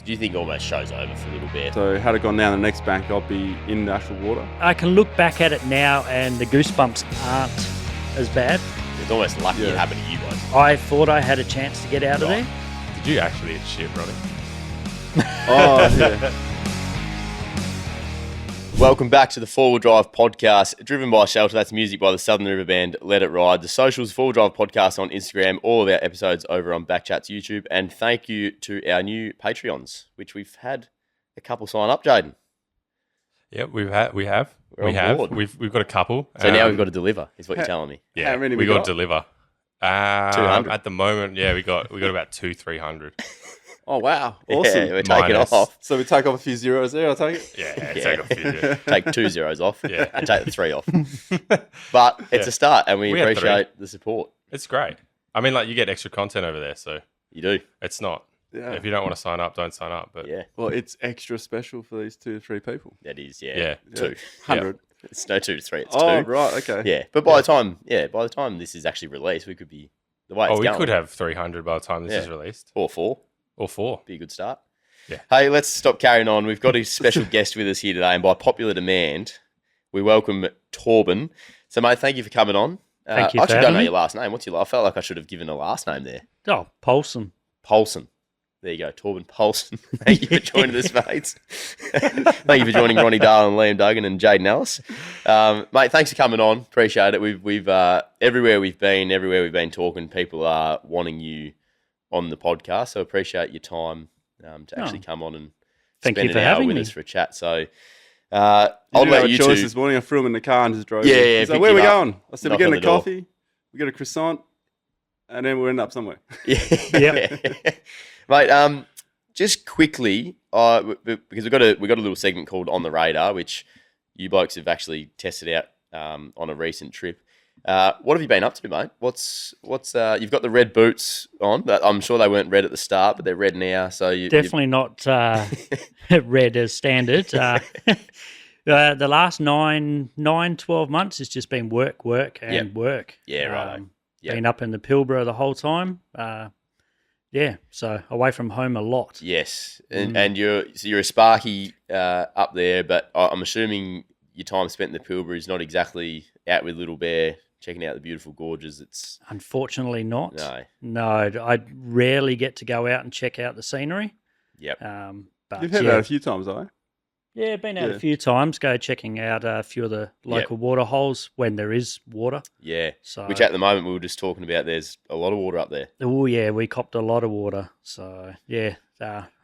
do you think almost show's over for Little Bear? So had it gone down the next bank, I'd be in the actual water. I can look back at it now and the goosebumps aren't as bad. It's almost lucky it happened to you guys. I thought I had a chance to get out of there. Did you actually hit shit, Ronny? Oh, yeah. Welcome back to the 4-Wheel Drive Podcast, driven by Shelter. That's music by the Southern River Band, Let It Ride. The socials, 4-Wheel Drive Podcast on Instagram, all of our episodes over on BackChat's YouTube. And thank you to our new Patreons, which we've had a couple sign up, Jaden. Yep, we have. We're on board. We've got a couple. So now we've got to deliver, is what you're telling me. Yeah, How many we we got got? to deliver. 200. At the moment, yeah, we got about 300. Oh, wow. Awesome. Yeah, we're taking Minus. off. So we take off a few zeros there, I'll take it. Yeah, Yeah. take a few. Yeah. Take 2 zeros off Yeah. and take the 3 off. But it's a start, and we We had appreciate the support. It's great. I mean, like, you get extra content over there, so You do. it's not. Yeah. If you don't want to sign up, don't sign up. But Yeah, Well, it's extra special for these 2 to 3 people. that is. Yeah. 2. 100. It's no 2 to 3, it's 2. Oh, right, okay. Yeah, but by the time this is actually released, we could be the way it's we going. could have 300 by the time this is released, or 4. or 4. Be a good start. Yeah. Hey, let's stop carrying on. We've got a special guest with us here today, and by popular demand, we welcome Torben. So, mate, thank you for coming on. Thank you I for actually don't having know me. your last name. What's your last? I felt like I should have given a last name there. Oh, Polson. Polson. There you go, Torben Polson. Thank you for joining us, mates. Thank you for joining Ronny Dahl and Liam Duggan and Jaden Ellis. Mate, thanks for coming on. Appreciate it. We've everywhere we've been talking, people are wanting you on the podcast. So appreciate your time to actually come on and Thank spend you for an hour having with me. us for a chat. So You I'll didn't have let a you choice two. this morning. I threw him in the car and just drove. Yeah, in. yeah, He's pick like, where are him we up, going? I said, knock we're on getting a the door. coffee, we get a croissant, and then we'll end up somewhere. Yeah. Mate, just quickly, because we've got a little segment called On the Radar, which you blokes have actually tested out on a recent trip. What have you been up to, mate? What's you've got the red boots on. I'm sure they weren't red at the start, but they're red now. So Definitely not red as standard. The last 12 months has just been work, and Yep. work. Yeah, right. Yep. Been up in the Pilbara the whole time. So away from home a lot. Yes, and you're a Sparky up there, but I'm assuming your time spent in the Pilbara is not exactly out with Little Bear checking out the beautiful gorges. It's Unfortunately not. no. I rarely get to go out and check out the scenery. Yep. But You've had that a few times, though. Yeah, been out Yeah. a few times, go checking out a few of the local water holes when there is water. Yeah. So, Which at the moment we were just talking about. There's a lot of water up there. oh yeah, we copped a lot of water. So yeah,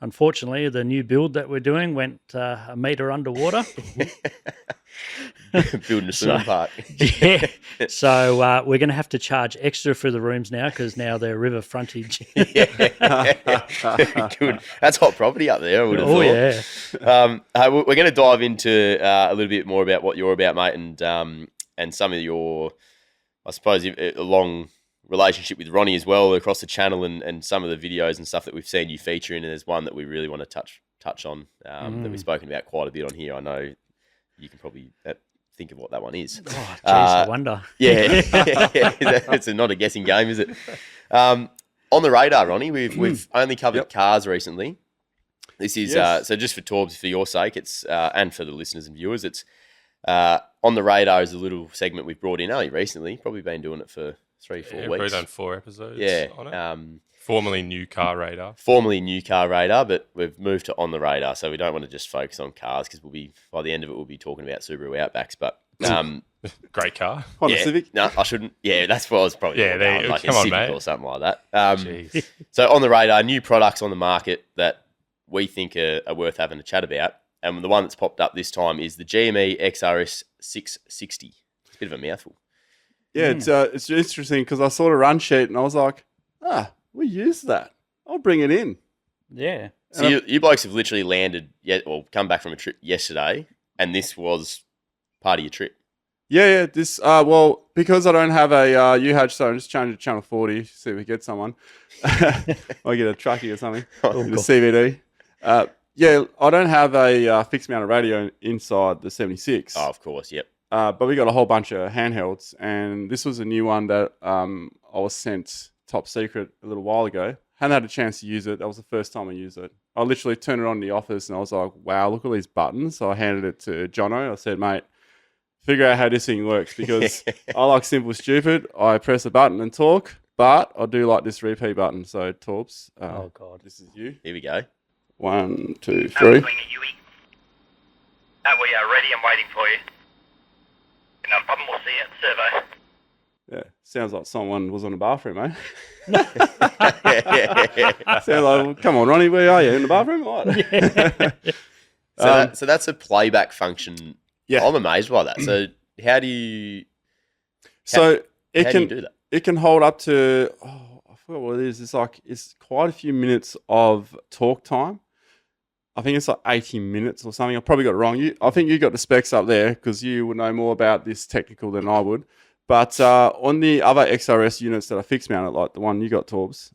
unfortunately, the new build that we're doing went a metre underwater. Building a swimming park. Yeah, so we're going to have to charge extra for the rooms now because now they're river frontage. Good. That's hot property up there. I would have Oh thought. yeah. We're going to dive into a little bit more about what you're about, mate, and some of your, I suppose, a long relationship with Ronny as well across the channel and some of the videos and stuff that we've seen you feature in. And there's one that we really want to touch on that we've spoken about quite a bit on here. I know you can probably think of what that one is. Oh, geez, I wonder. Yeah, it's not a guessing game, is it? On the radar, Ronny, we've only covered cars recently. This is so just for Torbs, for your sake, it's and for the listeners and viewers, it's on the radar is a little segment we've brought in only recently. Probably been doing it for 3-4 weeks. We've done 4 episodes. Yeah, on it. Formerly New Car Radar. Formerly New Car Radar, but we've moved to On the Radar, so we don't want to just focus on cars because by the end of it we'll be talking about Subaru Outbacks. But Great car. Honda yeah, Civic. No, I shouldn't. Yeah, that's what I was probably. Yeah, going, like come a on, Civic mate. or something like that. Jeez. So On the Radar, new products on the market that we think are worth having a chat about, and the one that's popped up this time is the GME XRS 660. It's a bit of a mouthful. Yeah, it's interesting because I saw the run sheet and I was like, we use that. I'll bring it in. Yeah. So you blokes have literally landed, come back from a trip yesterday, and this was part of your trip. Yeah. This because I don't have a UH, so I'm just changing to channel 40. See if we get someone. I get a truckie or something. The CVD. I don't have a fixed mounted radio inside the 76. Oh, of course, yep. But we got a whole bunch of handhelds, and this was a new one that I was sent top secret a little while ago. hadn't had a chance to use it. That was the first time I used it. I literally turned it on in the office and I was like, wow, look at all these buttons. So I handed it to Jono. I said, mate, figure out how this thing works because I like simple stupid. I press a button and talk, but I do like this repeat button. So Torbs, Oh God. this is you. Here we go. 1, 2, 3. We are ready and waiting for you. No problem, we'll see you at the servo. Yeah, sounds like someone was on the bathroom, eh? Sounds like, come on, Ronnie, where are you? In the bathroom? What? So that's a playback function. Yeah. I'm amazed by that. So how do you So how do you do that? it can hold up to, I forgot what it is. It's quite a few minutes of talk time. I think it's like 80 minutes or something. I probably got it wrong. I think you got the specs up there because you would know more about this technical than I would. But on the other XRS units that are fixed mounted, like the one you got, Torbs,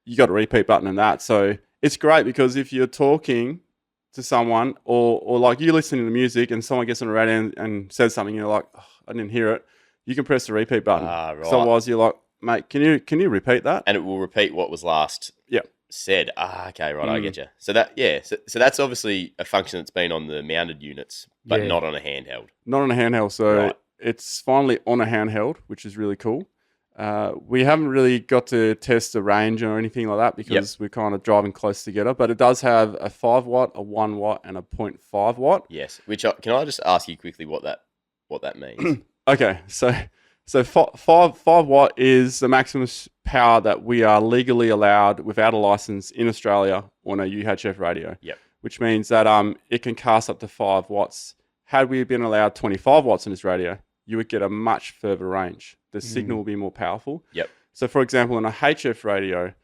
you got a repeat button in that. So it's great because if you're talking to someone or like you listening to music and someone gets on the radio and says something, you're like, oh, I didn't hear it. You can press the repeat button. Right. So otherwise you're like, mate, can you repeat that? And it will repeat what was last said. Okay, right, I get you. So so that's obviously a function that's been on the mounted units, but not on a handheld. Not on a handheld. So Right. it's finally on a handheld, which is really cool. We haven't really got to test the range or anything like that because we're kind of driving close together. But it does have a 5 watt, a 1 watt, and a 0.5 watt. Yes. Can I just ask you quickly what that means? Okay, so 5 watt is the maximum power that we are legally allowed without a license in Australia on a UHF radio. Yep. Which means that it can cast up to 5 watts. Had we been allowed 25 watts on this radio, you would get a much further range. The signal will be more powerful. Yep. So, for example, on a HF radio,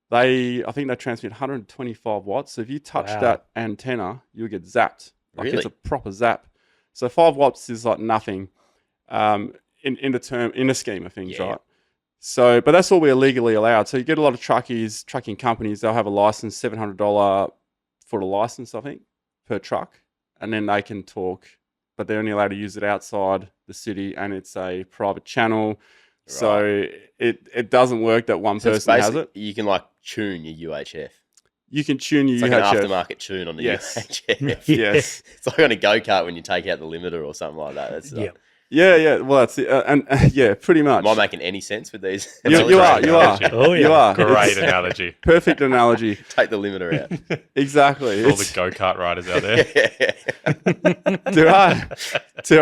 I think they transmit 125 watts. So if you touch that antenna, you'll get zapped. Like Really? it's a proper zap. So 5 watts is like nothing in the scheme of things, right? So, but that's all we're legally allowed. So you get a lot of trucking companies, they'll have a license, $700 for the license, I think, per truck. And then they can talk, but they're only allowed to use it outside the city and it's a private channel. Right. So it doesn't work that one person has it. You can like tune your UHF. You can tune your It's UHF. like an aftermarket tune on the UHF. Yes. It's like on a go-kart when you take out the limiter or something like that. That's Yeah. Well, that's it. And yeah, pretty much. Am I making any sense with these? You are. Oh, yeah. You are. Great analogy. Perfect analogy. Take the limiter out. Exactly. All the go-kart riders out there. There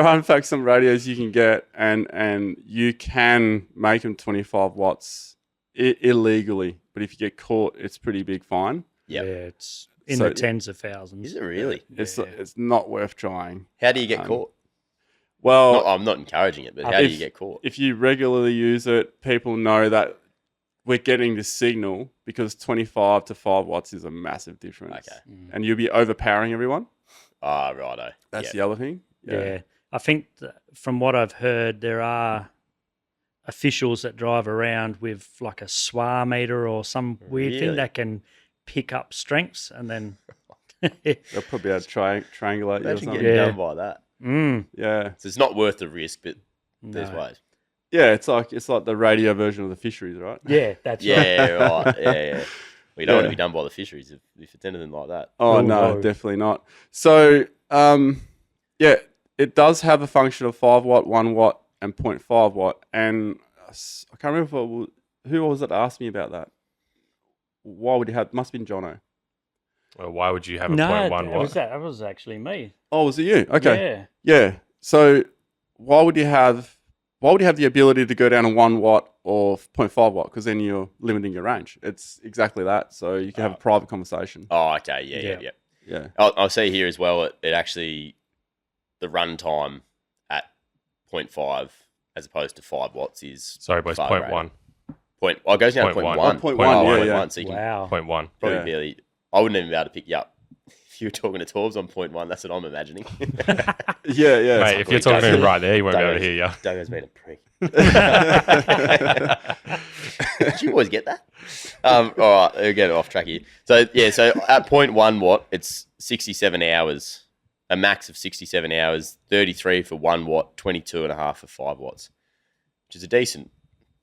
are in fact some radios you can get and you can make them 25 watts illegally. But if you get caught, it's pretty big fine. Yeah, it's in the tens of thousands. Is it really? It's not worth trying. How do you get caught? Well, I'm not encouraging it, but how do you get caught? If you regularly use it, people know that we're getting this signal because 25 to 5 watts is a massive difference. Okay. And you'll be overpowering everyone. Righto. That's the other thing. Yeah. I think from what I've heard, there are officials that drive around with like a SWA meter or some weird thing that can pick up strengths and then... They'll probably have to triangulate you or Imagine something. getting done by that. Yeah. So it's not worth the risk, but there's ways. Yeah, it's like the radio version of the fisheries, right? Yeah, that's right. Yeah, right. Yeah. We don't want to be done by the fisheries if it's anything like that. Oh, no, definitely not. So, it does have a function of 5 watt, 1 watt, and 0.5 watt. And I can't remember who was it that asked me about that. Why would you have? Must have been Jono. Well, why would you have a No, 0.1 watt? that was actually me. Oh, was it you? Okay. Yeah. Yeah. So why would you have the ability to go down to 1 watt or 0.5 watt? Because then you're limiting your range. It's exactly that. So you can have a private conversation. Oh, okay. Yeah. I'll see here as well. It actually, the run time at 0.5 as opposed to 5 watts is Sorry, boys, far 0.1. greater. It goes down to 0.1. 0.1. 0.1, yeah. So you can Wow. 0.1. probably Yeah. barely. I wouldn't even be able to pick you up if you were talking to Torbs on 0.1. That's what I'm imagining. Yeah. Mate, if you're talking to him right there, he won't be able to hear you. Duggan's been a prick. Did you always get that? All right, we'll get off track here. So at 0.1 watt, it's 67 hours, a max of 67 hours, 33 for 1 watt, 22 and a half for 5 watts, which is a decent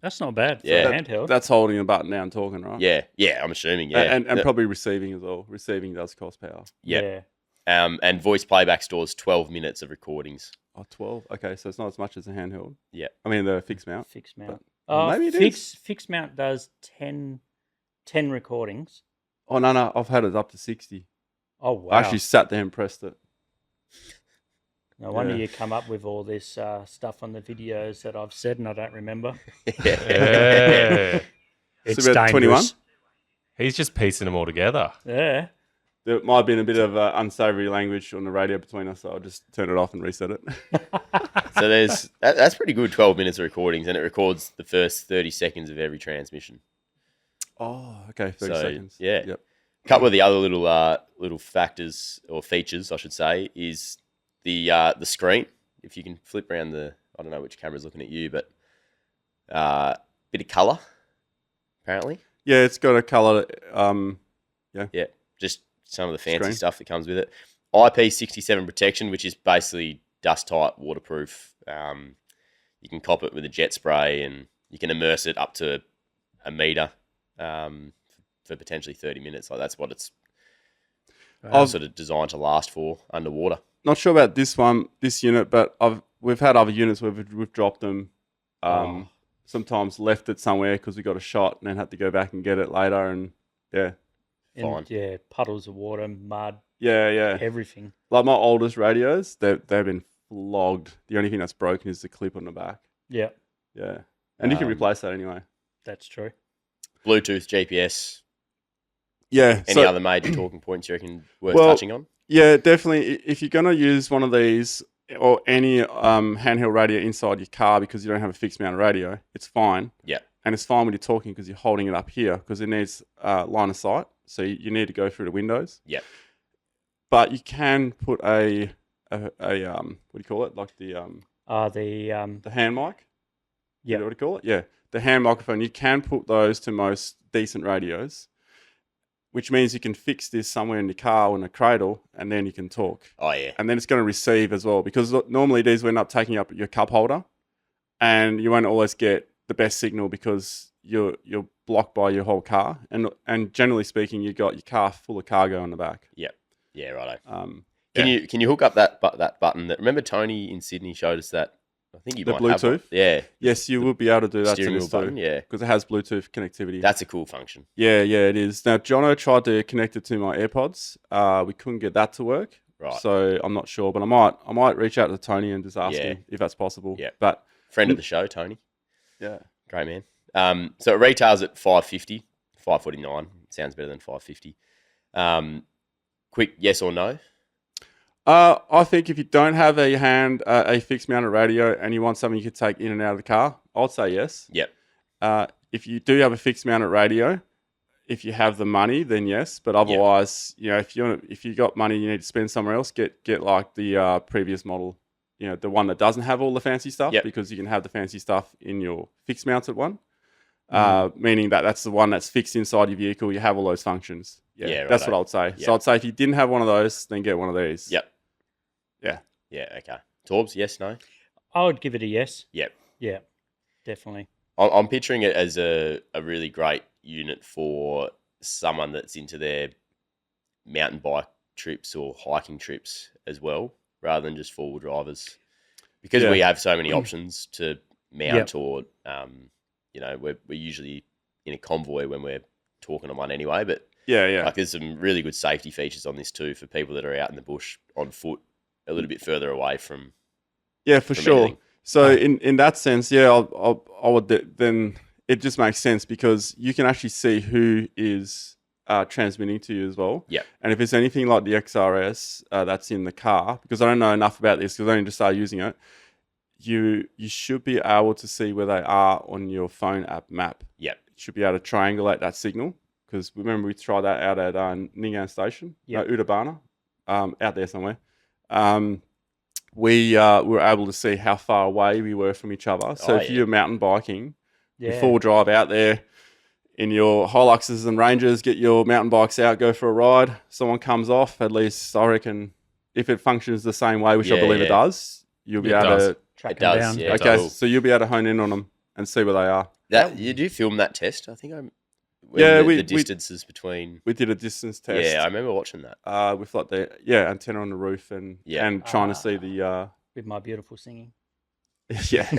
That's not bad for Yeah. a handheld. That's holding a button down, talking, right? Yeah, I'm assuming. Yeah, And probably receiving as well. Receiving does cost power. yeah. And voice playback stores 12 minutes of recordings. Oh, 12. Okay, so it's not as much as a handheld. Yeah. I mean, the fixed mount. Fixed mount. Maybe it is. Fixed mount does 10 recordings. Oh, no. I've had it up to 60. Oh, wow. I actually sat there and pressed it. No wonder Yeah. you come up with all this stuff on the videos that I've said and I don't remember. Yeah. It's So about 21? dangerous. He's just piecing them all together. Yeah. There might have been a bit of unsavory language on the radio between us, so I'll just turn it off and reset it. So that's pretty good. 12 minutes of recordings, and it records the first 30 seconds of every transmission. Oh, okay, 30 So, seconds. yeah. Yep. A couple of the other little factors or features, I should say, is the screen. If you can flip around I don't know which camera's looking at you, but bit of color, apparently. Yeah, it's got a colour. Yeah, just some of the fancy Screen. stuff that comes with it. IP67 protection, which is basically dust tight, waterproof. You can cop it with a jet spray, and you can immerse it up to a meter for potentially 30 minutes. Like that's what it's sort of designed to last for underwater. Not sure about this unit, but we've had other units where we've dropped them. Sometimes left it somewhere because we got a shot and then had to go back and get it later. And yeah, Fine. Yeah, puddles of water, mud, yeah. everything. Like my oldest radios, they've been flogged. The only thing that's broken is the clip on the back. Yeah, Yeah, and you can replace that anyway. that's true. Bluetooth, GPS, Yeah. any other major talking points you reckon worth Well, touching on? Yeah, definitely. If you're going to use one of these or any handheld radio inside your car because you don't have a fixed mount radio, it's fine. Yeah. And it's fine when you're talking because you're holding it up here because it needs line of sight. So you need to go through the windows. Yeah. But you can put a what do you call it? Like the hand mic? Yeah. You know what you call it? Yeah. The hand microphone. You can put those to most decent radios, which means you can fix this somewhere in the car or in a cradle and then you can talk. Oh, yeah. And then it's going to receive as well because normally these will end up taking up your cup holder and you won't always get the best signal because you're blocked by your whole car. And generally speaking, you got your car full of cargo on the back. Yeah, righto. Yeah. Can you hook up that button? Remember Tony in Sydney showed us that? I think you The might have one. Bluetooth? Yeah. Yes, you will be able to do that to Steering wheel this button, too. yeah. Because it has Bluetooth connectivity. That's a cool function. Yeah, it is. Now, Jono tried to connect it to my AirPods. We couldn't get that to work. Right. So I'm not sure, but I might reach out to Tony and just ask him if that's possible. Yeah. But Friend of the show, Tony. yeah. Great man. So it retails at $550, $549. Sounds better than $550. Quick yes or no? I think if you don't have a fixed mounted radio and you want something you could take in and out of the car, I'd say yes. Yep. If you do have a fixed mounted radio, if you have the money, then yes. But otherwise, if you got money you need to spend somewhere else, get like the previous model, the one that doesn't have all the fancy stuff, because you can have the fancy stuff in your fixed mounted one. Meaning that's the one that's fixed inside your vehicle. You have all those functions. Yeah, that's what I would say. Yep. So I'd say if you didn't have one of those, then get one of these. Yep. Yeah. Yeah, okay. Torbs, yes, no? I would give it a yes. Yep. Yeah, definitely. I'm picturing it as a really great unit for someone that's into their mountain bike trips or hiking trips as well, rather than just four-wheel drivers. Because we have so many options to mount or, we're usually in a convoy when we're talking on one anyway, but like there's some really good safety features on this too for people that are out in the bush on foot a little bit further away from for sure. anything. So in that sense, I would then it just makes sense because you can actually see who is transmitting to you as well. Yeah. And if it's anything like the XRS that's in the car, because I don't know enough about this because I only just started using it, you should be able to see where they are on your phone app map. Yeah. You should be able to triangulate that signal because remember we tried that out at Ningan Station, Udabana, out there somewhere. We were able to see how far away we were from each other. So if you're mountain biking, you full drive out there in your Hiluxes and Rangers, get your mountain bikes out, go for a ride. Someone comes off, at least I reckon if it functions the same way, which I believe it does, you'll be able to Track it them does. down. Yeah, okay, so so you'll be able to hone in on them and see where they are. That you do film that test? I think I'm. Yeah, the distances between. We did a distance test. Yeah, I remember watching that. With like the antenna on the roof and trying to see the with my beautiful singing. yeah.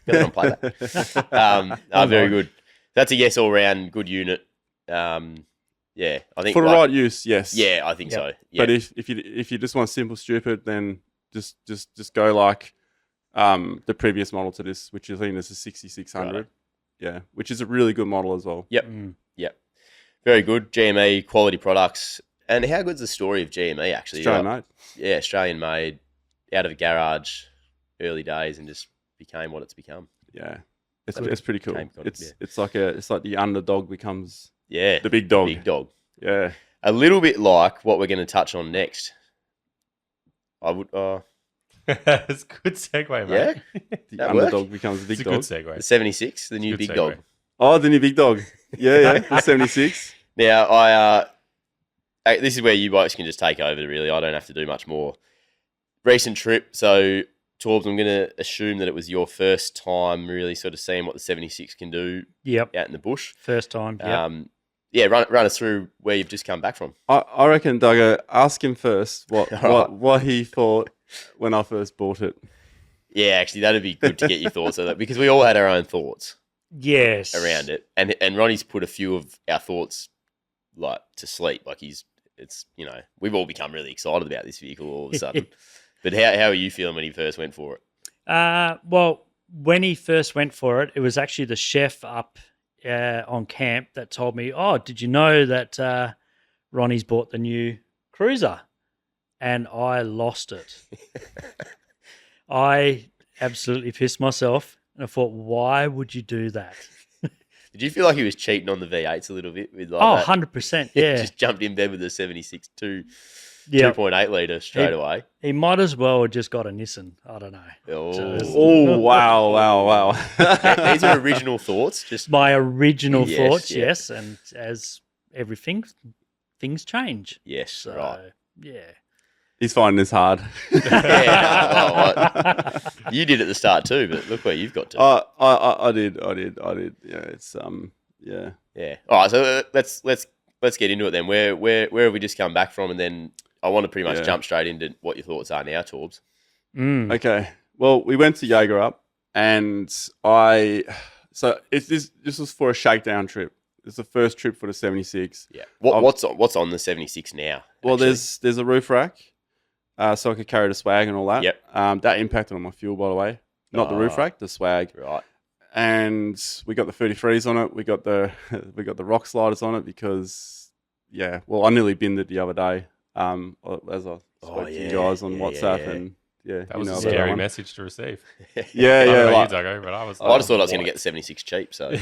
Better not play that. Very good. That's a yes all round. Good unit. Yeah, I think for the right use, yes. Yeah, I think so. Yeah. But if you just want simple stupid, then just go like the previous model to this, which I think is a 6600. Right. Yeah, which is a really good model as well. Yep. Yep. Very good. GME quality products. And how good's the story of GME actually? Australian made. Yeah, Australian made, out of a garage, early days, and just became what it's become. Yeah, it's pretty cool. It's like the underdog becomes the big dog. Big dog. Yeah, a little bit like what we're going to touch on next. I would. It's a good segue, mate. Yeah, the underdog becomes a big dog. It's a good segue. The 76, the new big segue. dog. Oh, the new big dog. Yeah, the 76. Now, this is where you guys can just take over, really. I don't have to do much more. Recent trip. So, Torbs, I'm going to assume that it was your first time really sort of seeing what the 76 can do Yep. out in the bush. First time. Yep. Yeah, run us through where you've just come back from. I reckon, Duggan, ask him first what he thought when I first bought it. Yeah, actually, that'd be good to get your thoughts on that because we all had our own thoughts Yes. around it. And Ronnie's put a few of our thoughts like to sleep. Like we've all become really excited about this vehicle all of a sudden. But how are you feeling when he first went for it? Well, when he first went for it, it was actually the chef up on camp that told me, "Oh, did you know that Ronnie's bought the new cruiser?" And I lost it. I absolutely pissed myself, and I thought, "Why would you do that?" Did you feel like he was cheating on the V8s a little bit? With like 100%, yeah. Just jumped in bed with the 76 Yep. 2.8 litre straight away. He might as well have just got a Nissan. I don't know. Oh, wow. These are original thoughts. Just my original Yes, thoughts, yeah. yes. And as everything, things change. yes, So, right. yeah. He's finding this hard. Yeah, you did at the start too, but look where you've got to. I did. Yeah, it's yeah. Yeah. All right, so let's get into it then. Where have we just come back from, and then I want to pretty much jump straight into what your thoughts are now, Torbs. Okay. Well, we went to Jaeger up, and this was for a shakedown trip. It's the first trip for the 76. Yeah. What's on the 76 now? Well, actually? there's a roof rack, so I could carry the swag and all that. Yep. That impacted on my fuel, by the way. Not the roof rack, the swag. Right. And we got the 33s on it. We got the rock sliders on it because I nearly binned it the other day. As I spoke to you guys on WhatsApp, and that was a scary message to receive. Yeah. I don't know Like, you, Duggo, but I was. I just thought I was going to get the 76 cheap, so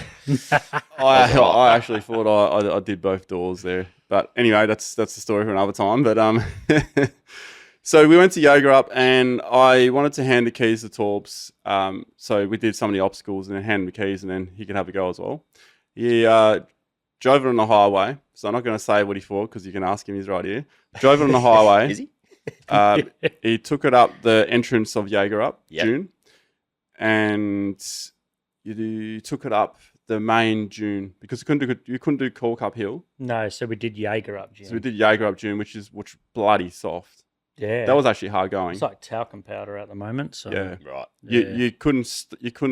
I actually thought I did both doors there, but anyway, that's the story for another time. But so we went to Jaeger up, and I wanted to hand the keys to Torbs. So we did some of the obstacles, and then hand him the keys, and then he can have a go as well. He drove it on the highway, so I'm not going to say what he thought because you can ask him. He's right here. Drove it on the highway. Is he? He took it up the entrance of Jaeger up, Yep. June, and you took it up the main June because you couldn't do Cork uphill. No, so we did Jaeger up, Jim. So we did Jaeger up June, which bloody soft. Yeah. That was actually hard going. It's like talcum powder at the moment. So Yeah. Right. You couldn't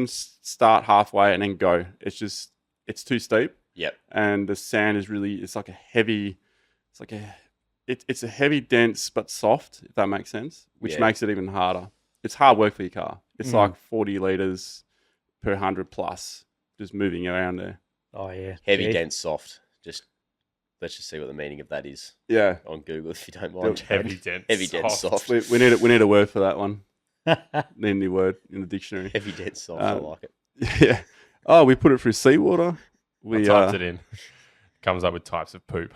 start halfway and then go. It's too steep. Yep. And the sand is it's a heavy, dense but soft, if that makes sense, which makes it even harder. It's hard work for your car. It's like 40 litres per 100 plus, just moving around there. Oh yeah. Heavy, dense, soft. Let's just see what the meaning of that is Yeah, on Google if you don't mind. Heavy, dense, Heavy, dense, soft. we need a word for that one. Need a new word in the dictionary. Heavy, dense, soft. I like it. Yeah. Oh, we put it through seawater. I typed it in. Comes up with types of poop.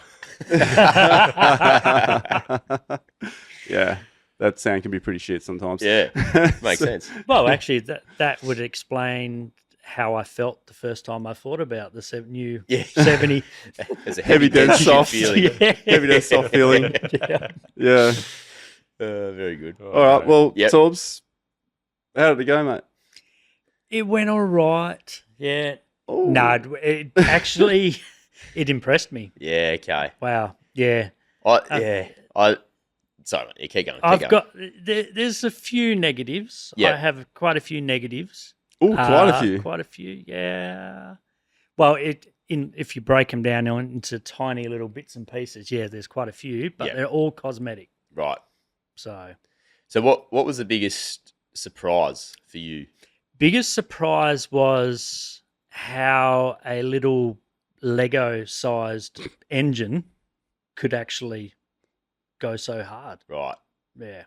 Yeah, that sound can be pretty shit sometimes. Yeah, makes sense. Well, actually, that would explain how I felt the first time I thought about the new 70. There's a Heavy, dense, soft feeling. Heavy, dense, soft feeling. Yeah. Very good. All right. Well, Yep. Torbs, how did it go, mate? It went all right. Yeah. No, it actually it impressed me. Yeah, okay. Wow. Yeah. Sorry, mate, you keep going. I've got there's a few negatives. Yeah. I have quite a few negatives. Oh, quite a few. Quite a few, yeah. Well, if you break them down into tiny little bits and pieces, yeah, there's quite a few, but they're all cosmetic. Right. So what was the biggest surprise for you? biggest surprise was how a little Lego-sized engine could actually go so hard. Right. Yeah.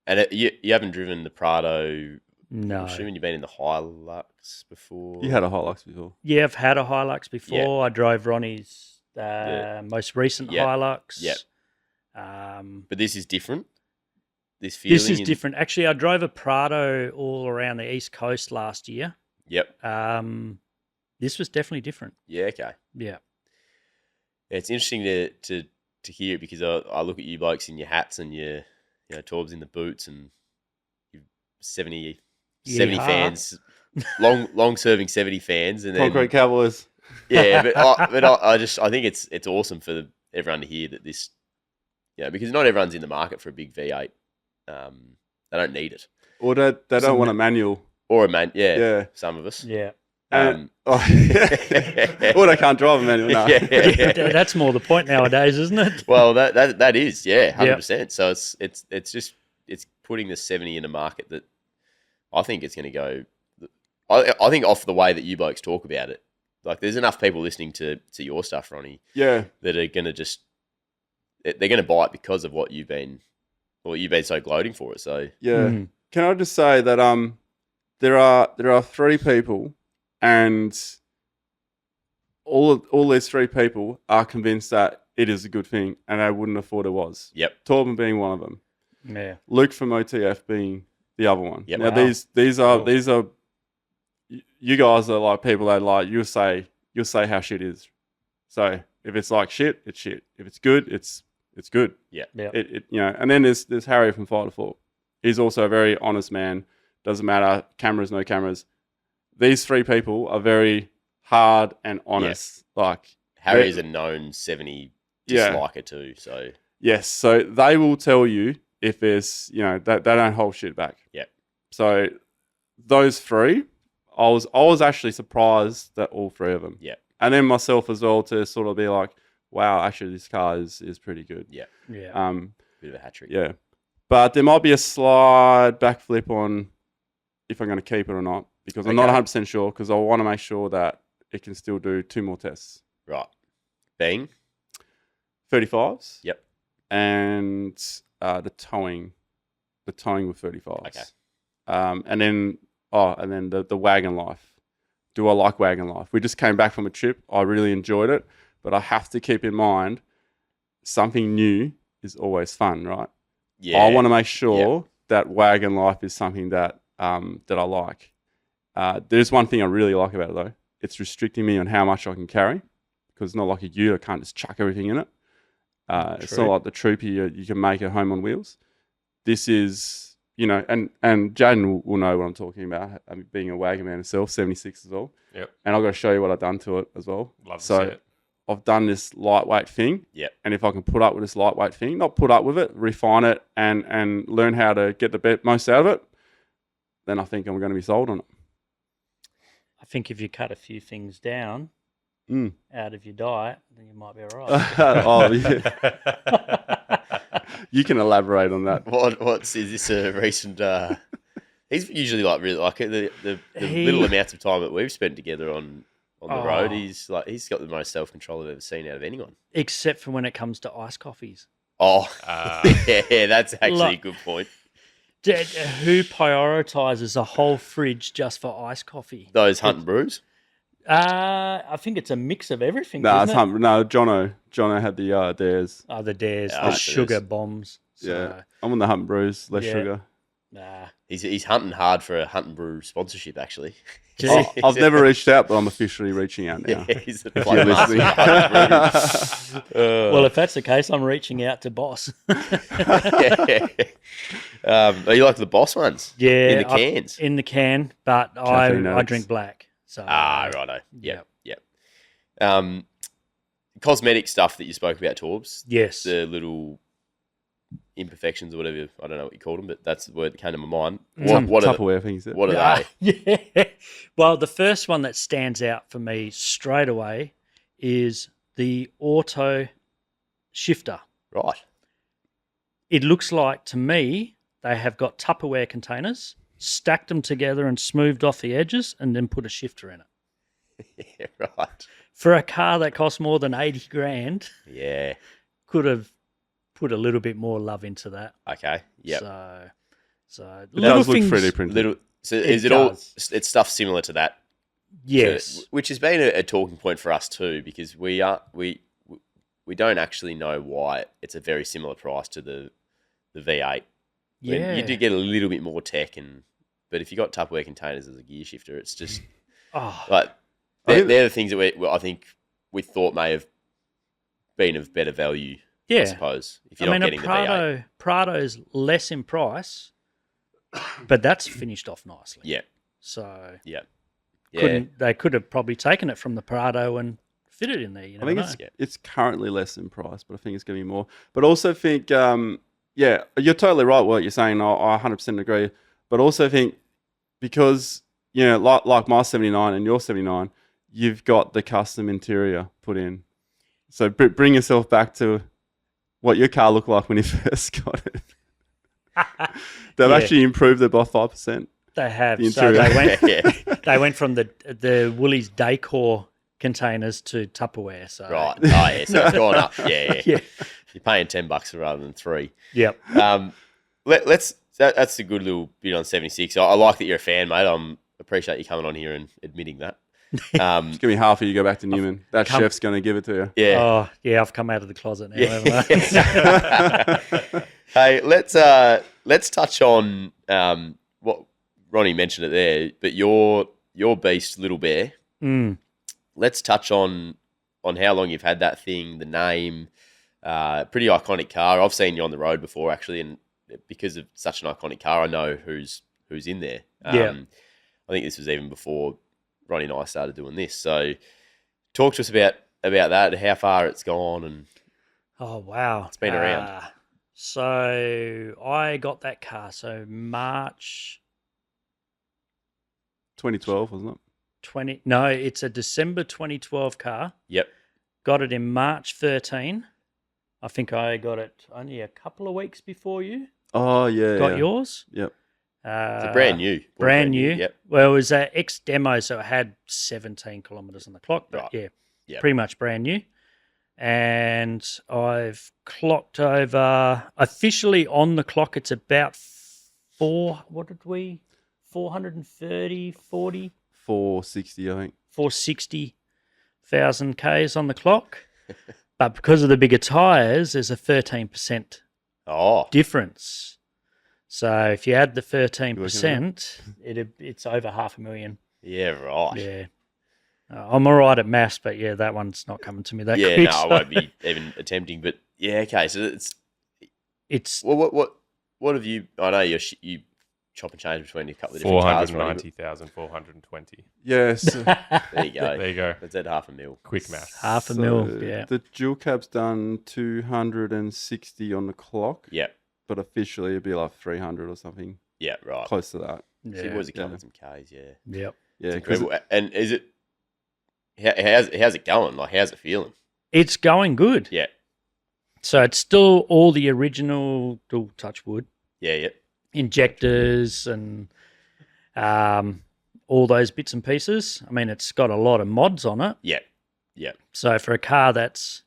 And you haven't driven the Prado. No. I'm assuming you've been in the Hilux before. You had a Hilux before. Yeah, I've had a Hilux before. Yeah. I drove Ronnie's most recent Hilux. Yep. But this is different. This is different. Actually, I drove a Prado all around the East Coast last year. Yep. This was definitely different. Yeah. Okay. Yeah. Yeah, it's interesting to hear it because I look at you blokes in your hats and your Torbs in the boots and you've 70 fans, long serving 70 fans, and then Concrete Cowboys. yeah. But I think it's awesome for everyone to hear that this, because not everyone's in the market for a big V8. They don't need it, Or they don't want a manual. or a man. Yeah. Some of us. Yeah. Or they can't drive a manual. No. Yeah. That's more the point nowadays, isn't it? Well, that is 100%. So it's putting the 70 in a market that I think it's going to go. I think off the way that you blokes talk about it, like there's enough people listening to your stuff, Ronnie. Yeah. That are going to they're going to buy it because of what you've been so gloating for it. So Yeah. Can I just say that there are 3 people, and all these 3 people are convinced that it is a good thing, and they wouldn't have thought it was. Yep. Torben being one of them. Yeah. Luke from OTF being the other one. Yep. Now Wow. these are you guys are like people that like you'll say how shit is. So if it's like shit, it's shit. If it's good, it's good. Yeah. And then there's Harry from Fighter 4. He's also a very honest man. Doesn't matter, cameras, no cameras. These 3 people are very hard and honest. Like Harry is a known 70 disliker too. So yes, so they will tell you if there's they don't hold shit back. Yeah. So those 3, I was actually surprised that all 3 of them. Yeah. And then myself as well to sort of be like, wow, actually this car is pretty good. Yeah. Yeah. Bit of a hat trick. Yeah. But there might be a slight backflip on if I'm going to keep it or not, because I'm not 100% sure, because I want to make sure that it can still do 2 more tests. Right. Being 35s. Yep. And the towing with 35s. Okay. And then the wagon life. Do I like wagon life? We just came back from a trip. I really enjoyed it, but I have to keep in mind something new is always fun, right? Yeah. I want to make sure that wagon life is something that that I like. There's one thing I really like about it though. It's restricting me on how much I can carry, because it's not like a ute. I can't just chuck everything in it. It's not like the Troopy you can make at home on wheels. This is, and Jaden will know what I'm talking about. Being a wagon man himself, 76 as well. Yep. And I've got to show you what I've done to it as well. Love to see it. I've done this lightweight thing. Yep. And if I can put up with this lightweight thing, not put up with it, refine it and learn how to get the most out of it, then I think I'm going to be sold on it. I think if you cut a few things down out of your diet, then you might be all right. Oh, yeah. You can elaborate on that. Is this a recent? He's usually like really like the little amounts of time that we've spent together on the road. He's got the most self control I've ever seen out of anyone, Except for when it comes to iced coffees. Oh, yeah, that's actually a good point. Who prioritises a whole fridge just for iced coffee? Those Hunt and Brews. I think it's a mix of everything. No, isn't it? Jono had the Dares. Oh, the Dares, Yeah, the I like sugar Dares. bombs. So, Yeah, I'm on the Hunt Brews, less Yeah. sugar. Nah. He's hunting hard for a Hunt and Brew sponsorship. Actually, I've never reached out, but I'm officially reaching out now. Yeah, he's the If plug you're master listening. for Hunt and Brews. Well, if that's the case, I'm reaching out to Boss. Are you like the Boss ones? Yeah, in the cans. in the can, but Caffeine I addicts. drink black. So righto. Yep. Cosmetic stuff that you spoke about, Torbs. Yes. The little imperfections or whatever, I don't know what you called them, but that's the word that came to my mind. Some What are Tupperware things. what are they? Yeah. Well, the first one that stands out for me straight away is the auto shifter. Right. It looks like to me they have got Tupperware containers, stacked them together and smoothed off the edges, and then put a shifter in it. Yeah, right. For a car that costs more than 80 grand, Yeah. could have put a little bit more love into that. Okay. Yep. So It little does look things, 3D printed. So is it all? does. It's stuff similar to that. Yes. Which has been a talking point for us too, because we don't actually know why it's a very similar price to the V8. Yeah. You do get a little bit more tech, but if you got Tupperware containers as a gear shifter, it's just Oh, like they're the things that I think we thought may have been of better value. yeah. I suppose if you're not getting the V8. Prado's less in price, but that's finished off nicely. Yeah. So Yeah. Mm. they could have probably taken it from the Prado and fit it in there. You I never think know. it's currently less in price, but I think it's going to be more. But also think, yeah, you're totally right what you're saying. I 100% agree. But also think because, like my 79 and your 79, you've got the custom interior put in. So bring yourself back to what your car looked like when you first got it. They've Yeah. actually improved it by 5%. They have. The So interior. they went from the Woolies Decor containers to Tupperware. So Right. Oh yeah. So it's gone up. Yeah. Yeah. You're paying $10 rather than $3. Yep. That's a good little bit on 76. I like that you're a fan, mate. Appreciate you coming on here and admitting that. It's going to be half of you go back to Newman. That come- chef's going to give it to you. Yeah. Oh yeah, I've come out of the closet now. Haven't I? Hey, let's touch on what Ronnie mentioned it there, but your beast, Little Bear. Mm. Let's touch on how long you've had that thing, the name. Pretty iconic car. I've seen you on the road before, actually, and because of such an iconic car, I know who's in there. Yeah. I think this was even before Ronnie and I started doing this. So, talk to us about that, how far it's gone, and Oh wow, It's been around. So I got that car. So March 2012, wasn't it? 20. No, it's a December 2012 car. yep, Got it in March 13. I think I got it only a couple of weeks before you Oh, yeah. got yeah. yours. Yep. it's brand new, Brand new. Yep, Well, it was an ex demo, so it had 17 kilometers on the clock. But Right. yeah, Yep. pretty much brand new. And I've clocked over officially on the clock. It's about 430, 40, 460, I think. 460,000 Ks on the clock. But because of the bigger tyres, there's a 13% Oh, difference. So if you add the 13%, it's over 500,000. yeah, right. Yeah. I'm all right at maths, but yeah, that one's not coming to me that Yeah, quick. no, I won't be even attempting. But yeah, okay. So It's what have you? I know you chop and change between a couple of different cars. Ronnie, 490,420. Yes. but There you go. There you go. That's at $500,000. Quick math. half a mil. Yeah. The dual cab's done 260 on the clock, Yeah, but officially it'd be like 300 or something, yeah, right. close to that. So it was yeah. coming some Ks, yeah. Yep. Yeah, It's 'cause incredible. And is it? How's it going? Like, how's it feeling? It's going good. Yeah, So it's still all the original dual touch wood yeah. injectors and all those bits and pieces. I mean, it's got a lot of mods on it. Yeah. So for a car that's,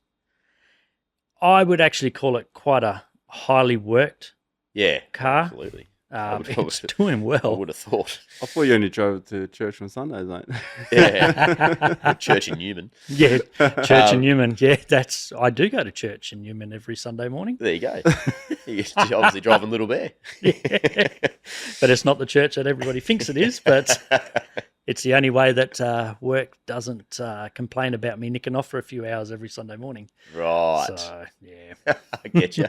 I would actually call it quite a highly worked Yeah, car. absolutely. It's doing I well. would have thought. I thought you only drove to church on Sundays, mate. Yeah, Church in Newman. Yeah, church in Newman. Yeah, I do go to church in Newman every Sunday morning. There you go. You're obviously driving Little Bear. But it's not the church that everybody thinks it is. But it's the only way that work doesn't complain about me nicking off for a few hours every Sunday morning. Right. So yeah, I get you.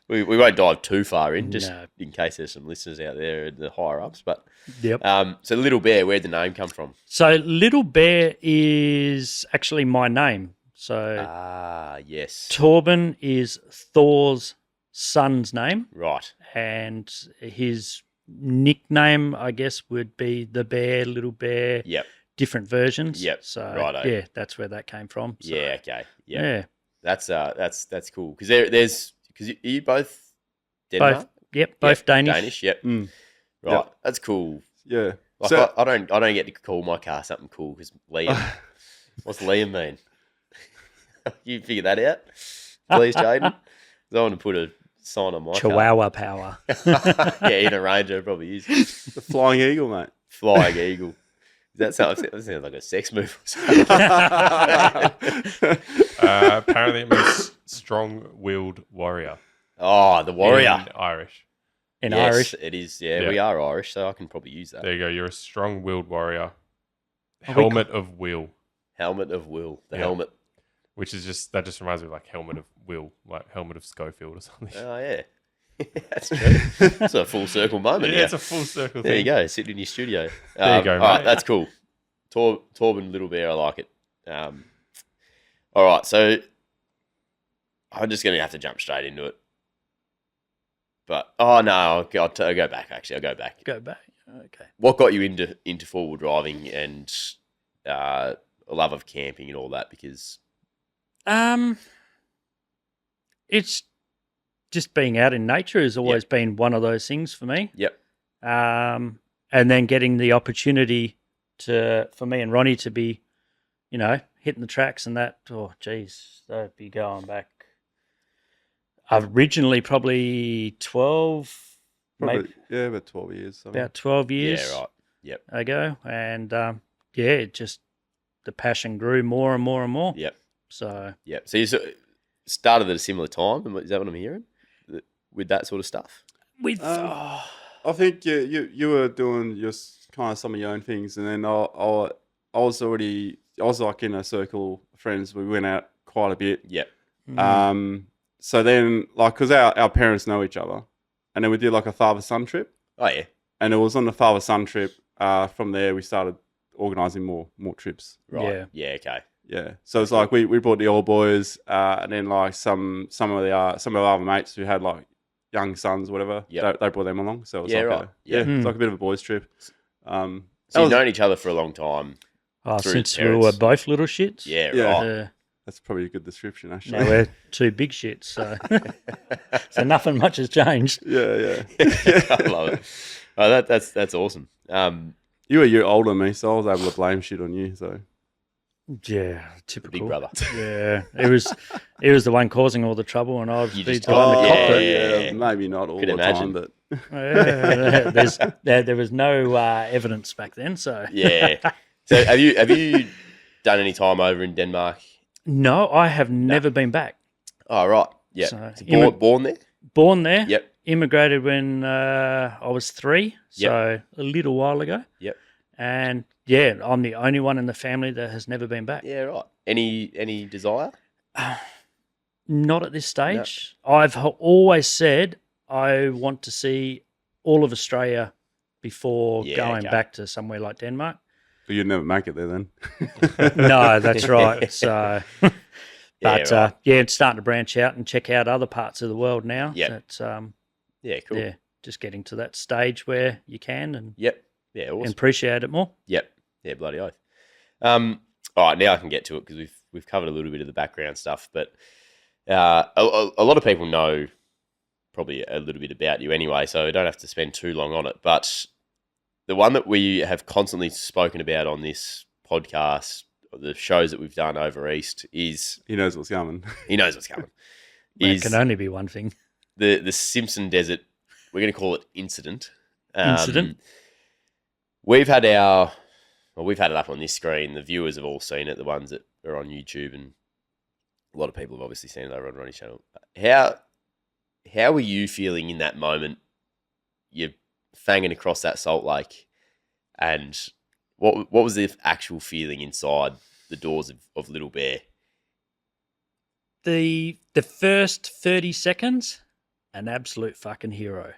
We won't dive too far in, just No. in case there's some listeners out there in the higher ups. But Yep. so Little Bear, where'd the name come from? So Little Bear is actually my name. So Yes. Torben is Thor's son's name, Right. and his nickname, I guess, would be the Bear, Little Bear. Yep. Different versions. Yep. So Righto. yeah, that's where that came from. So, Yeah. Okay. Yep. yeah. That's cool because there's you both Denmark. Both Danish. Danish. Yep. Mm. Right. Yep. That's cool. Yeah. Like So- I don't get to call my car something cool because Liam. What's Liam mean? You figure that out, please, Jaden. 'Cause I want to put a sign on my Chihuahua power. car. Yeah, in a Ranger probably is. The Flying Eagle, mate. Flying Eagle. That sounds like a sex move. Or something. Apparently, it means strong-willed warrior. Oh, the warrior. In Irish. In Yes, Irish. it is. Yeah, Yeah. we are Irish, so I can probably use that. There you go. You're a strong-willed warrior. Are we Helmet of will, Helmet of will. The Yeah. helmet. which is that just reminds me of like helmet of will, like helmet of Schofield or something. Oh yeah, that's true. It's a full circle moment. Yeah, Yeah, it's a full circle there thing. you go. Sitting in your studio. There you go, All right, mate. that's cool. Torben Little Bear, I like it. All right, so I'm just going to have to jump straight into it. But no, I'll go back. Actually, I'll go back. Go back. Okay. What got you into four-wheel driving and a love of camping and all that? Because It's just being out in nature has always been one of those things for me. Yep. And then getting the opportunity for me and Ronnie to be, hitting the tracks and that. Oh, geez, that'd be going back. Originally, probably 12, maybe Yeah, about 12 years. Something. about 12 years yeah, right. Yep. ago. And it just, the passion grew more and more and more. Yep. So, Yep. So you started at a similar time. Is that what I'm hearing? With that sort of stuff? with, I think you were doing just kind of some of your own things, and then I was like in a circle of friends. We went out quite a bit. Yep. So then, like, because our parents know each other, and then we did like a father-son trip, Oh yeah. and it was on the father-son trip. From there, we started organising more trips. Right. Yeah. Yeah. Okay. Yeah, so it's like we brought the old boys, and then like some of our other mates who had like young sons, or whatever. Yep. They brought them along. So it was Yeah, like right. Yeah. it's like a bit of a boys trip. So you've known each other for a long time. through since we parents. were both little shits. Yeah. Yeah. Right. That's probably a good description, actually. Now we're two big shits, so so nothing much has changed. Yeah. I love it. Oh, that's awesome. You were a year older than me, so I was able to blame shit on you. So Yeah, typical. Big brother. Yeah, it was the one causing all the trouble, and I was You the just guy told in the him, cockpit. yeah. maybe not all Could the imagine. time, but There was no evidence back then, so Yeah. So have you done any time over in Denmark? no, I have never been back. Oh right. Yeah. So, So born there. Born there, Yep. immigrated when I was 3, so a little while ago. Yep. And yeah, I'm the only one in the family that has never been back. Yeah. Right. Any desire? Not at this stage. I've always said I want to see all of Australia before Yeah, going okay. back to somewhere like Denmark. but you'd never make it there then. No, that's right. So, but right. it's starting to branch out and check out other parts of the world now. Yep. That's, Yeah. Cool. yeah, just getting to that stage where you can and Yep. Yeah. Awesome. and appreciate it more. Yep. Yeah, bloody oath. All right, now I can get to it because we've covered a little bit of the background stuff, but a lot of people know probably a little bit about you anyway, so I don't have to spend too long on it. But the one that we have constantly spoken about on this podcast, the shows that we've done over East, is He knows what's coming. he knows what's coming. It is can only be one thing. the Simpson Desert? We're going to call it incident. Incident? We've had it up on this screen. The viewers have all seen it, the ones that are on YouTube, and a lot of people have obviously seen it over on Ronnie's channel. How were you feeling in that moment? You're fanging across that salt lake, and what was the actual feeling inside the doors of Little Bear? The first 30 seconds an absolute fucking hero.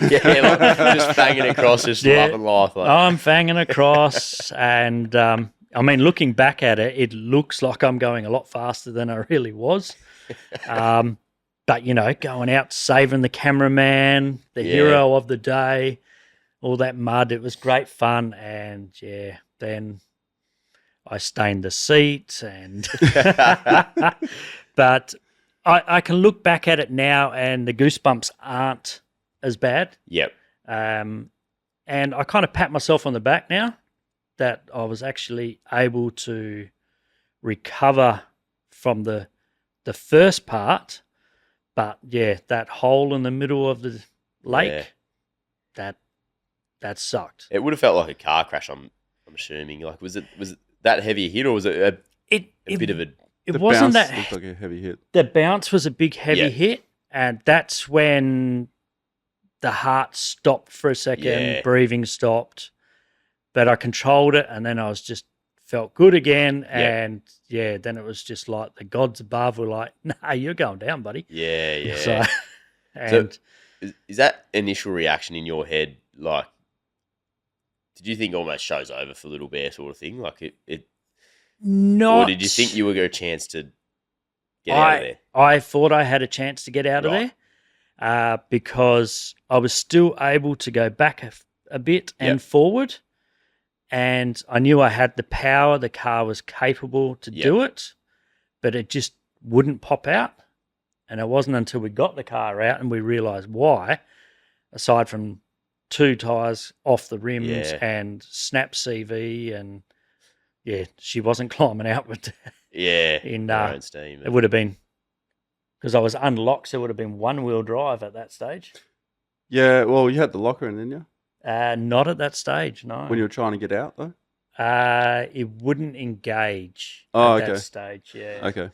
Yeah, like just banging across, just loving life. Like. I'm fanging across, and I mean, looking back at it, it looks like I'm going a lot faster than I really was. But, you know, going out, saving the cameraman, the hero of the day, all that mud, it was great fun. And, yeah, then I stained the seat. And but I can look back at it now, and the goosebumps aren't as bad. Yep. And I kind of pat myself on the back now that I was actually able to recover from the first part. But yeah, that hole in the middle of the lake, that sucked. It would have felt like a car crash. I'm assuming. Like, was it that heavy a hit, or was it a bit of a? It wasn't bounce that. looked like a heavy hit. The bounce was a big heavy hit, and that's when the heart stopped for a second, breathing stopped. But I controlled it, and then I was just felt good again, and then it was just like the gods above were like, "Nah, you're going down, buddy." Yeah. So, and is that initial reaction in your head like? Did you think almost show's over for Little Bear sort of thing? Like it not. Or did you think you would get a chance to get out of there? I thought I had a chance to get out of there because I was still able to go back a bit and forward. And I knew I had the power. The car was capable to do it, but it just wouldn't pop out. And it wasn't until we got the car out and we realised why, aside from 2 tyres off the rims and snap CV, and she wasn't climbing out with in her own steam. It would have been, because I was unlocked, so it would have been 1-wheel drive at that stage. Yeah, well, you had the locker in, didn't you? Not at that stage, no. When you were trying to get out, though? It wouldn't engage at that stage, Okay.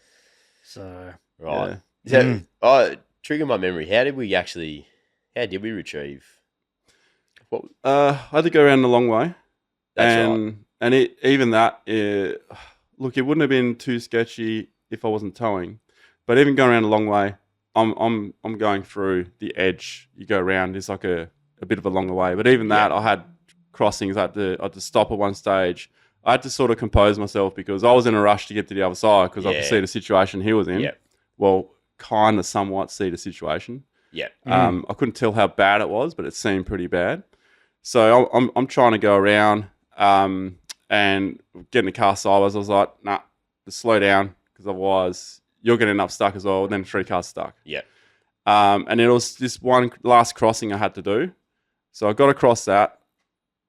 So, right. So, trigger my memory. How did we retrieve? What? I had to go around the long way. That's right. And look, it wouldn't have been too sketchy if I wasn't towing. But even going around the long way, I'm going through the edge. You go around, it's like a bit of a longer way. But even that, I had crossings. I had to stop at one stage. I had to sort of compose myself because I was in a rush to get to the other side because I could see the situation he was in. Yep. Well, kind of somewhat see the situation. Yeah. I couldn't tell how bad it was, but it seemed pretty bad. So I'm trying to go around and get in the car sideways. I was like, nah, just slow down because otherwise you're going to end up stuck as well. Then 3 cars stuck. Yeah. And it was this one last crossing I had to do. So I got across that,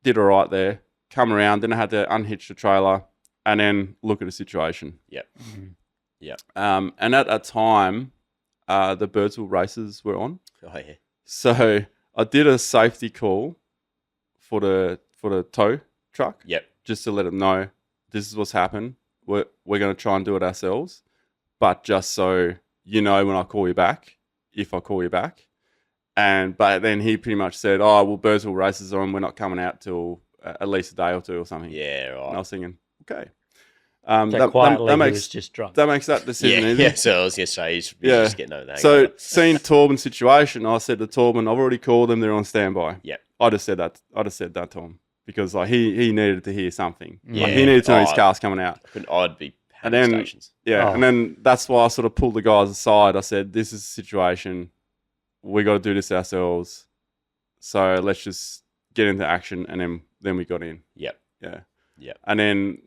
did all right there, come around, then I had to unhitch the trailer and then look at the situation. Yep. Mm-hmm. Yep. And at that time, the Birdsville races were on. Oh, yeah. So I did a safety call for the tow truck. Yep. Just to let them know this is what's happened. We're going to try and do it ourselves, but just so you know when I call you back, if I call you back. But then he pretty much said, "Oh, well, Birdsville races are on. We're not coming out till at least a day or 2 or something." Yeah, right. And I was thinking, okay. So quietly, he was just drunk. That makes that decision easy. Yeah, so I was going to say, he's just getting over that. So, seeing Torben's situation, I said to Torben, I've already called them, they're on standby. Yeah. I just said that to him because like he needed to hear something. Yeah. Like, he needed to know his car's coming out. I'd be and then, stations. Yeah, and then that's why I sort of pulled the guys aside. I said, this is the situation. We got to do this ourselves. So let's just get into action, and then we got in. Yep. Yeah. Yeah. And then,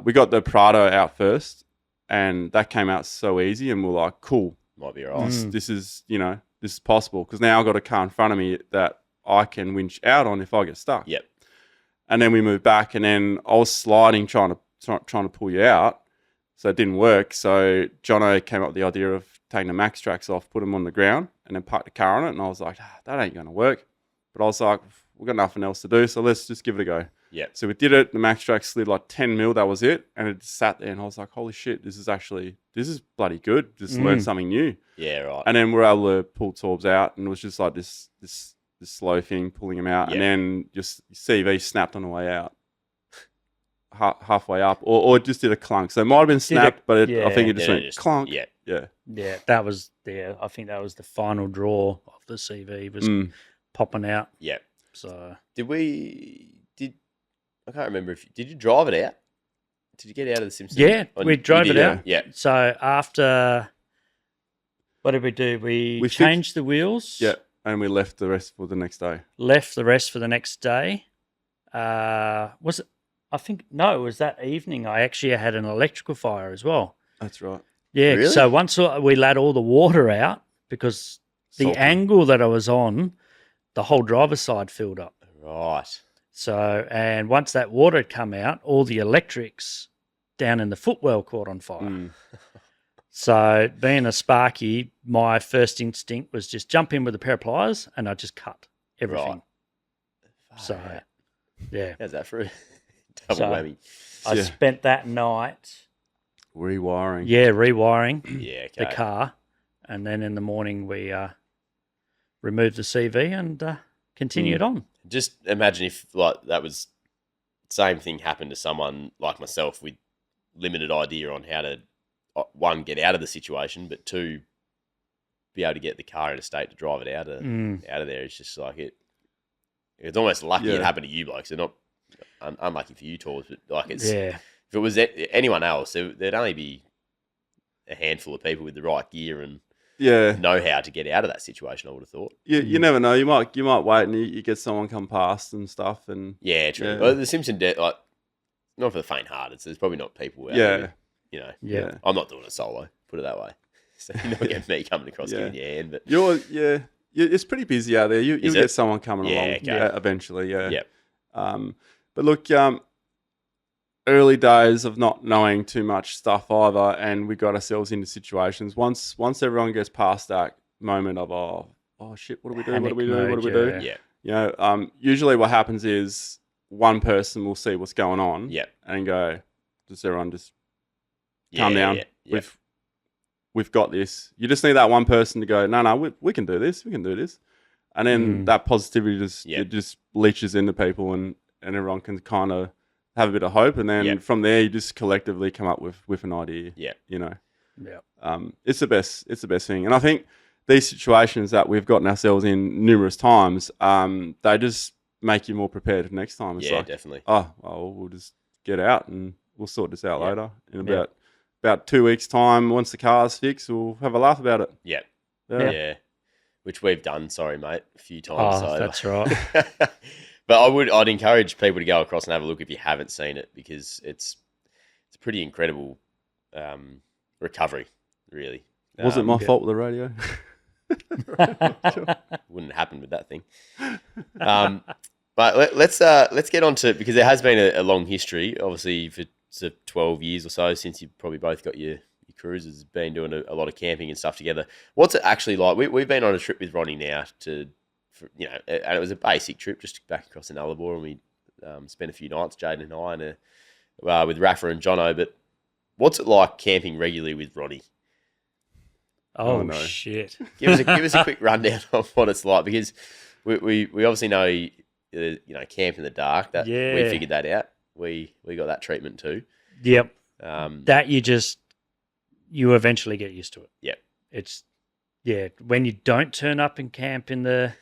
we got the Prado out first, and that came out so easy, and we're like, cool. Might be all right. This is, this is possible, because now I've got a car in front of me that I can winch out on if I get stuck. Yep. And then we moved back, and then I was sliding, trying to pull you out, so it didn't work. So Jono came up with the idea of taking the max tracks off, put them on the ground, and then park the car on it. And I was like, that ain't going to work. But I was like, we've got nothing else to do, so let's just give it a go. Yeah. So we did it. The max track slid like 10 mil. That was it. And it just sat there, and I was like, holy shit, this is bloody good. Just learned something new. Yeah, right. And then we're able to pull Torbs out, and it was just like this slow thing, pulling him out. Yeah. And then just CV snapped on the way out. halfway up, or it just did a clunk. So it might have been snapped, but I think it just went clunk. Yeah. Yeah, that was I think that was the final draw of the CV was popping out. Yeah. So I can't remember did you drive it out? Did you get out of the Simpson? Yeah, we drove it out. Yeah. So after, what did we do? We changed the wheels. Yeah, and we left the rest for the next day. Left the rest for the next day. Was it? I think no. It was that evening. I actually had an electrical fire as well. That's right. Yeah. Really? So once we let all the water out because the angle that I was on, the whole driver's side filled up. Right. So, and once that water had come out, all the electrics down in the footwell caught on fire. So, being a Sparky, my first instinct was just jump in with a pair of pliers and I just cut everything. Right. So, yeah. How's that for a double whammy? I spent that night rewiring. Yeah, rewiring the car. And then in the morning, we removed the CV and continued on. Just imagine if like that was same thing happened to someone like myself with limited idea on how to one, get out of the situation, but two, be able to get the car in a state to drive it out of there. It's just like it's almost lucky it happened to you blokes. They're not unlucky for you Tors, but like if it was anyone else, there'd only be a handful of people with the right gear and know how to get out of that situation. I would have thought. You never know. You might wait and you get someone come past and stuff. And true. Yeah. Well, the Simpson Desert, like, not for the fainthearted. So there's probably not people out there. I'm not doing it solo. Put it that way. So you're not getting me coming across giving you a hand. But it's pretty busy out there. You'll get someone coming along eventually. Yeah. But look, early days of not knowing too much stuff either, and we got ourselves into situations. Once everyone gets past that moment of oh shit, what do we do? What do we do? What do we do? Yeah. You know, usually what happens is one person will see what's going on. And go, does everyone just calm down? We've got this. You just need that one person to go, no, we can do this. We can do this. And then that positivity just leaches into people, and everyone can kind of have a bit of hope, and then from there you just collectively come up with an idea. It's the best thing. And I think these situations that we've gotten ourselves in numerous times, they just make you more prepared for next time. It's like, definitely. Oh, well, we'll just get out and we'll sort this out later in about 2 weeks' time. Once the car's fixed, we'll have a laugh about it. Yeah. Which we've done. Sorry, mate, a few times. Oh, that's right. But I'd encourage people to go across and have a look if you haven't seen it, because it's a pretty incredible recovery, really. Was it my fault with the radio? Wouldn't happen with that thing. But let's get on to, because there has been a long history, obviously for 12 years or so since you probably both got your cruisers, been doing a lot of camping and stuff together. What's it actually like? We've been on a trip with Ronny now and it was a basic trip just back across the Nullarbor, and we spent a few nights, Jaden and I, with Rafa and Jono. But what's it like camping regularly with Ronny? Oh no. Shit! Give us a quick rundown of what it's like, because we obviously know camp in the dark. That we figured that out. We got that treatment too. Yep. That you eventually get used to it. Yep. It's when you don't turn up and camp in the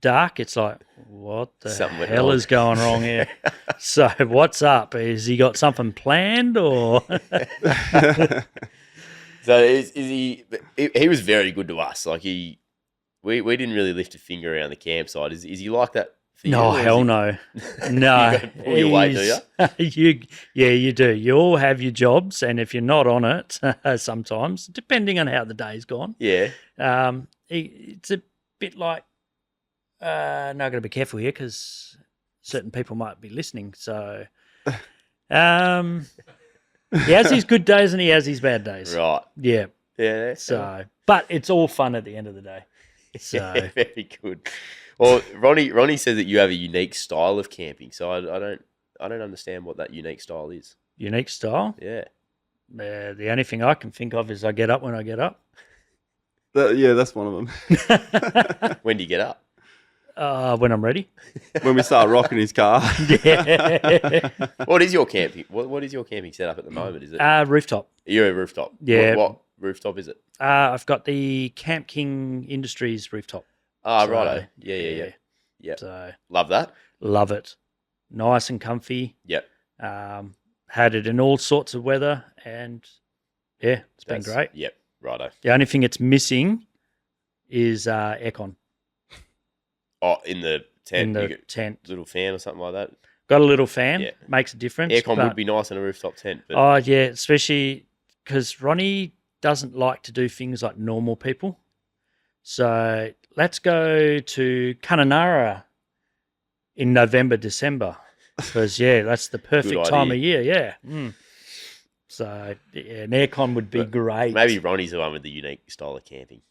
dark, it's like, what the hell is going wrong here? So what's up? Has he got something planned or? So is he? He was very good to us. Like we didn't really lift a finger around the campsite. Is he like that? No, hell no. No. You got pull your weight, do you? You do. You all have your jobs, and if you're not on it, sometimes, depending on how the day's gone, it's a bit like. Now I've got to be careful here because certain people might be listening. So, he has his good days and he has his bad days. Right. Yeah. Yeah. So, but it's all fun at the end of the day. So very good. Well, Ronny says that you have a unique style of camping. So I don't understand what that unique style is. Unique style? Yeah. The only thing I can think of is I get up when I get up. That's one of them. When do you get up? When I'm ready. When we start rocking his car. Yeah. What is your camping? What is your camping setup at the moment? Is it Rooftop. you're a rooftop? Yeah. What rooftop is it? I've got the Camp King Industries rooftop. Ah, So, righto. Yeah. Yep. So Love that. love it. Nice and comfy. Yep. Had it in all sorts of weather, and yeah, it's been great. Yep. Righto. The only thing it's missing is aircon Oh, in the tent. in the you got tent. a little fan or something like that. Got a little fan, Yeah. makes a difference. Aircon but- would be nice in a rooftop tent. But Oh yeah, especially because Ronnie doesn't like to do things like normal people. So let's go to Kununurra in November, December, because that's the perfect time of year. Yeah. So an aircon would be great. maybe Ronnie's the one with the unique style of camping.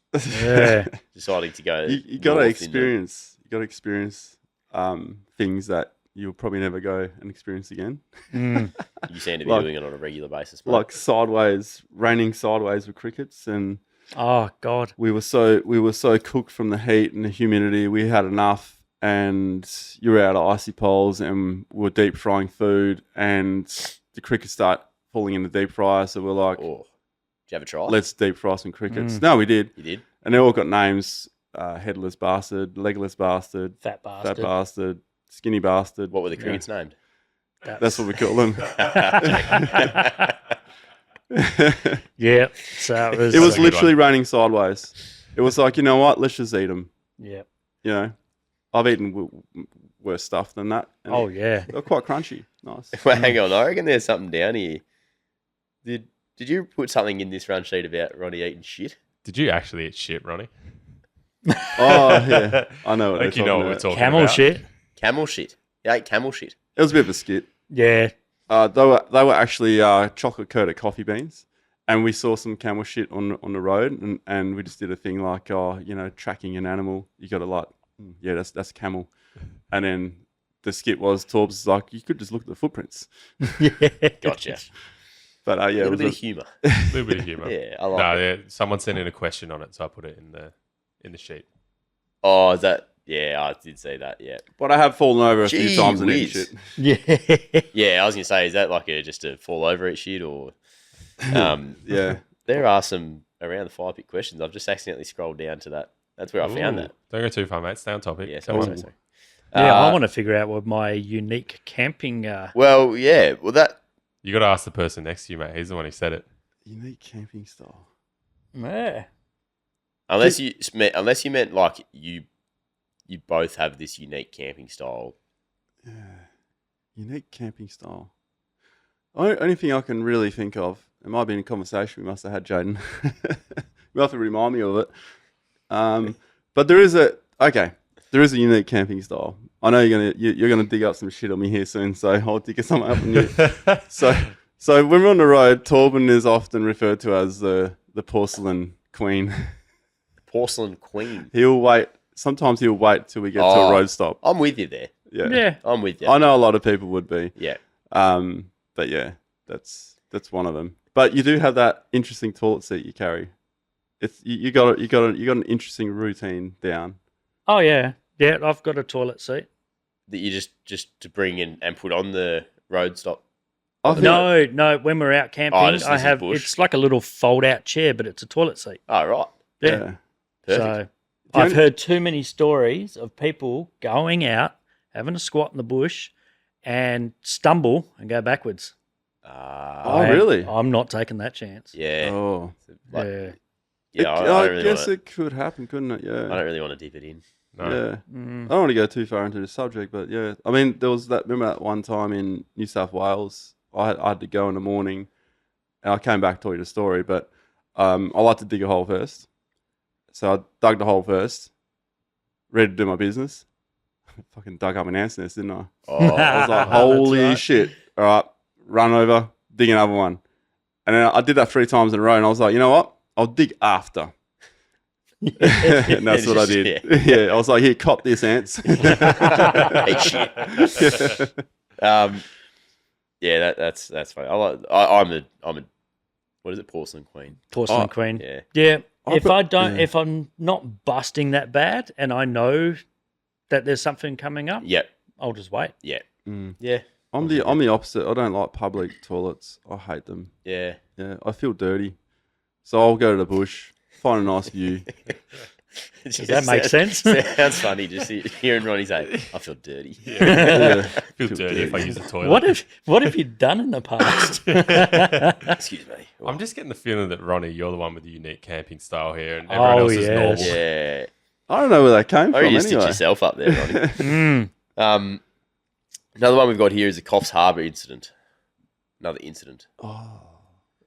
Yeah. Deciding to go. You got to north experience. You got to experience things that you'll probably never go and experience again. You seem to be Like- doing it on a regular basis, mate. Like raining sideways with crickets, and Oh God. we were so cooked from the heat and the humidity. We had enough, and you were out of icy poles, and we were deep frying food, and the crickets start falling in the deep fryer. So we're like, Oh, did you have a try? let's deep fry some crickets. No, we did, You did? and they all got names: headless bastard, legless bastard, Fat bastard. fat bastard, skinny bastard. What were the crickets named? That's what we call them. Yeah. So it was. It was a good literally raining sideways. It was like, you know what? Let's just eat them. Yeah. You know, I've eaten worse stuff than that. and Oh yeah. they're quite crunchy. Nice. Well, hang on. I reckon there's something down here. Did you put something in this run sheet about Ronnie eating shit? Did you actually eat shit, Ronnie? Oh yeah, I know what Like they're you know talking what we're about. talking Camel about. shit. Camel shit. You ate camel shit. It was a bit of a skit. Yeah. They were actually chocolate coated coffee beans, and we saw some camel shit on the road, and we just did a thing like, tracking an animal. You got to like, that's camel, and then the skit was Torb's like, you could just look at the footprints. Yeah. Gotcha. But A it little was bit of humour. A little bit of humour. Yeah, I like No, it. yeah, someone sent in a question on it, so I put it in the sheet. Oh, is that? Yeah, I did see that. Yeah. But I have fallen over a few Gee times and eaten whiz. shit. Yeah. Yeah, I was gonna say, is that like just a fall over eat shit or? Yeah. There are some around the fire pit questions. I've just accidentally scrolled down to that. That's where I found Ooh. that. Don't go too far, mate. Stay on topic. Yeah, Come sorry, on. sorry. Yeah, I want to figure out what my unique camping. Well, yeah. Well, that. You got to ask the person next to you, mate. He's the one who said it. Unique camping style. Yeah. Unless you meant like you both have this unique camping style. Yeah. Unique camping style. Only thing I can really think of, it might be in a conversation we must have had, Jaden. You have to remind me of it. But there is a unique camping style. I know you're gonna dig up some shit on me here soon, so I'll dig something up on you. So when we're on the road, Torben is often referred to as the porcelain queen. Porcelain queen. Sometimes he'll wait till we get to Oh. a road stop. I'm with you there. Yeah. Yeah. I'm with you. I know a lot of people would be. Yeah. But yeah, that's one of them. But you do have that interesting toilet seat you carry. It's you got an interesting routine down. Oh yeah. Yeah. I've got a toilet seat. That you just to bring in and put on the road stop. I think No. When we're out camping, just I this is have. bush. It's like a little fold-out chair, but it's a toilet seat. Oh, right. Yeah. yeah. Perfect. So The I've only- heard too many stories of people going out, having a squat in the bush, and stumble and go backwards. Oh, really? I'm not taking that chance. Yeah. Oh, Like, Yeah. yeah. I I don't really guess wanna, it could happen, couldn't it? Yeah. I don't really want to dip it in. No. Yeah. Mm. I don't want to go too far into the subject, but yeah. I mean, there was that. Remember that one time in New South Wales, I had to go in the morning, and I came back to tell you the story. But I like to dig a hole first, so I dug the hole first, ready to do my business. Fucking dug up an ant's nest, didn't I? Oh, I was like, That's holy right. shit! All right, run over, dig another one, and then I did that 3 times in a row, and I was like, you know what? I'll dig after. And that's what I did. Yeah, I was like, here, cop this, ants. Hey, shit. Yeah, that's funny. I'm a what is it? Porcelain queen. Porcelain Oh, queen. Yeah. Yeah. I If put- I don't, yeah. if I'm not busting that bad, and I know that there's something coming up, Yep. I'll just wait. Yeah. Mm. Yeah. I'm the opposite. I don't like public toilets. I hate them. Yeah. Yeah, I feel dirty. So I'll go to the bush, find a nice view. Does that make sense? Sounds funny just hearing Ronnie say, I feel dirty. Yeah. feel dirty if I use the toilet. What have you done in the past? Excuse me. I'm just getting the feeling that Ronnie, you're the one with the unique camping style here, and everyone else is normal. Yeah. I don't know where that came Oh, from you stitch anyway. yourself up there, Ronnie. Mm. Another one we've got here is the Coffs Harbour incident. Another incident. Oh,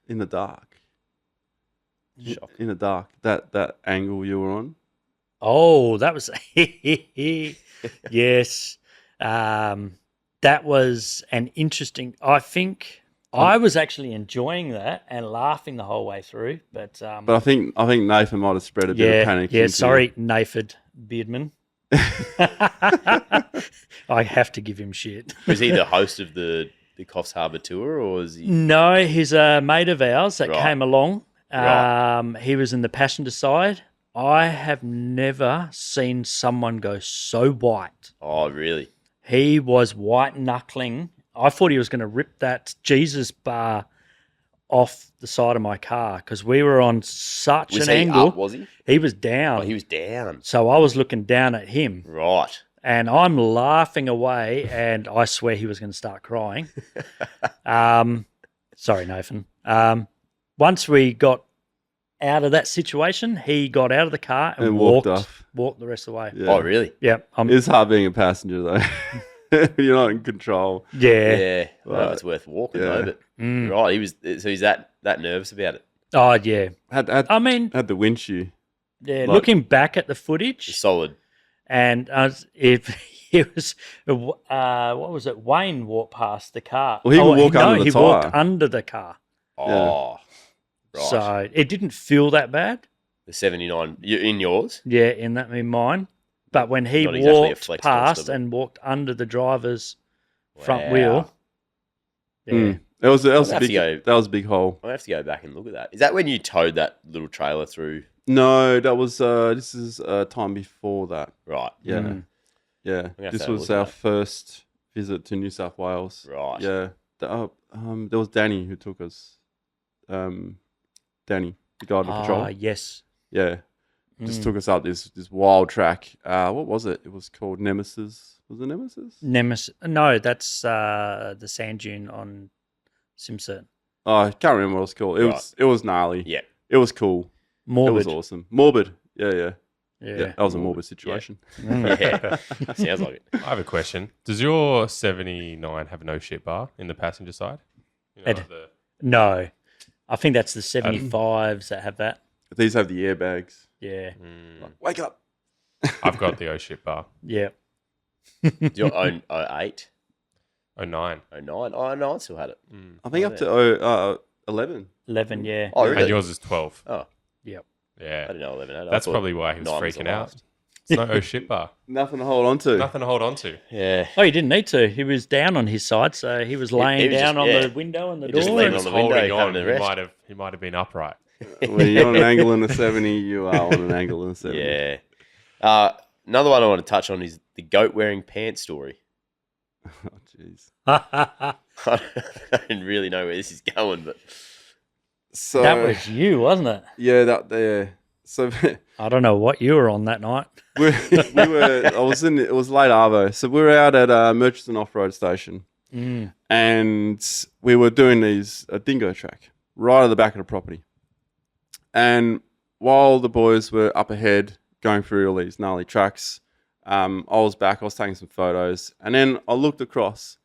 in the dark. Shock. In the dark. That angle you were on. Oh, that was yes. That was an interesting. I think I was actually enjoying that and laughing the whole way through. But I think Nathan might have spread a bit of panic. yeah. into Sorry, Nathan Beardman. I have to give him shit. Was he the host of the Coffs Harbour tour, or was he? No, he's a mate of ours that Right. came along. Right. He was in the passenger side. I have never seen someone go so white. Oh, really? He was white knuckling. I thought he was going to rip that Jesus bar off the side of my car because we were on such Was an he angle. up, was he? He was down. Oh, he was down. So I was looking down at him Right. and I'm laughing away and I swear he was going to start crying. Sorry, Nathan. Once we got out of that situation, he got out of the car and walked off. Walked the rest of the way. Yeah. Oh, really? Yeah. It's hard being a passenger though. You're not in control. Yeah. Yeah. Well, Right. it's worth walking Yeah. though. But Mm. right, he's that nervous about it. Oh, yeah. Had mean, the wind shear. yeah. Like- Looking back at the footage, Solid. and if it was, what was it? Wayne walked past the car. Well, he would walk under the he tyre. walked under the car, Oh, right. so it didn't feel that bad. The 79 in yours. Yeah, in mine. But when he Not exactly a walked flex past monster, but- and walked under the driver's front Wow. wheel, yeah, Mm. That was I'll a have big to go- that was a big hole. I have to go back and look at that. Is that when you towed that little trailer through? No, that was this is time before that. Right. Yeah. Mm. Yeah. gonna have This to have a was look at our that. first visit to New South Wales. Right. Yeah. There was Danny who took us. Danny, the guy on the patrol. yes. Yeah. Just Mm. took us up this wild track. What was it? It was called Nemesis. Was it Nemesis? Nemesis. No, that's the sand dune on Simpson. Oh, I can't remember what it was called. It was gnarly. Yeah. It was cool. Morbid. It was awesome. Morbid. Yeah. Yeah. Yeah. That was a morbid situation. Mm. Yeah. Sounds like it. I have a question. Does your 79 have no shit bar in the passenger side? You know, Ed. like the- No, I think that's the 75s that have that. These have the airbags. Yeah. Mm, Wake up. I've got the oh shit bar. Yeah. Your own 08, 09. 09. Oh, no, I still had it. Mm. I think up to 11. 11, yeah. Oh, really? And yours is 12. Oh, Yep. I Yeah. didn't know 11 had it. I That's thought probably why he was 9 the freaking out. last. It's no oh shit bar. Nothing to hold on to. Nothing to hold on to. Yeah. Oh, he didn't need to. He was down on his side, so he was laying he was down just- on yeah. the window and the He just door. leaned and- on the window, holding having on. a rest. He might have been upright. When you're on an angle in the 70, you are on an angle in the 70. Yeah. Another one I want to touch on is the goat wearing pants story. Oh, jeez. I don't really know where this is going, but So, That was you, wasn't it? yeah, that there. So I don't know what you were on that night. we were, it was late Arvo. So we were out at Murchison Off-Road Station Mm. and we were doing a dingo track right at the back of the property. And while the boys were up ahead going through all these gnarly tracks, I was back, I was taking some photos, and then I looked across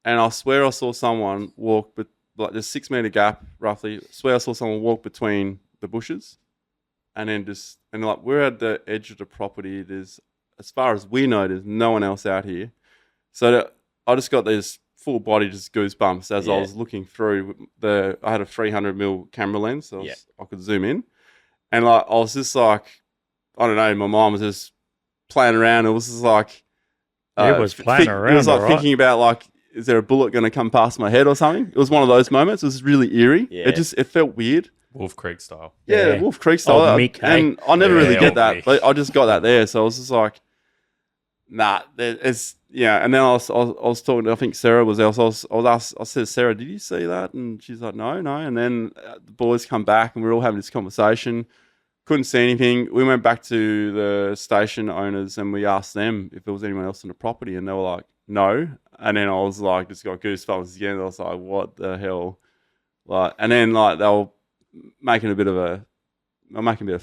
and I swear I saw someone walk, but like there's 6 meter gap roughly. I swear I saw someone walk between the bushes and then like we're at the edge of the property. There's, as far as we know, there's no one else out here. So I just got this full body just goosebumps as I Yeah. was looking through I had a 300mm camera lens, so Yeah. I could zoom in. And like, I was just like, I don't know, my mind was just playing around. It was just like, It was playing It around, was like alright. thinking about like, is there a bullet going to come past my head or something? It was one of those moments. It was really eerie. Yeah. It felt weird. Wolf Creek style. Yeah, Yeah. Wolf Creek style. Old Mick, hey? And I never Yeah, really get old that, Mick. but I just got that there. So I was just like, Nah, it's and then I was talking. I think Sarah was there. So I said, Sarah, did you see that? And she's like, no. And then the boys come back, and we're all having this conversation. Couldn't see anything. We went back to the station owners, and we asked them if there was anyone else on the property, and they were like, no. And then I was like, just got goosebumps again. I was like, what the hell? Like, and then like they were making a bit of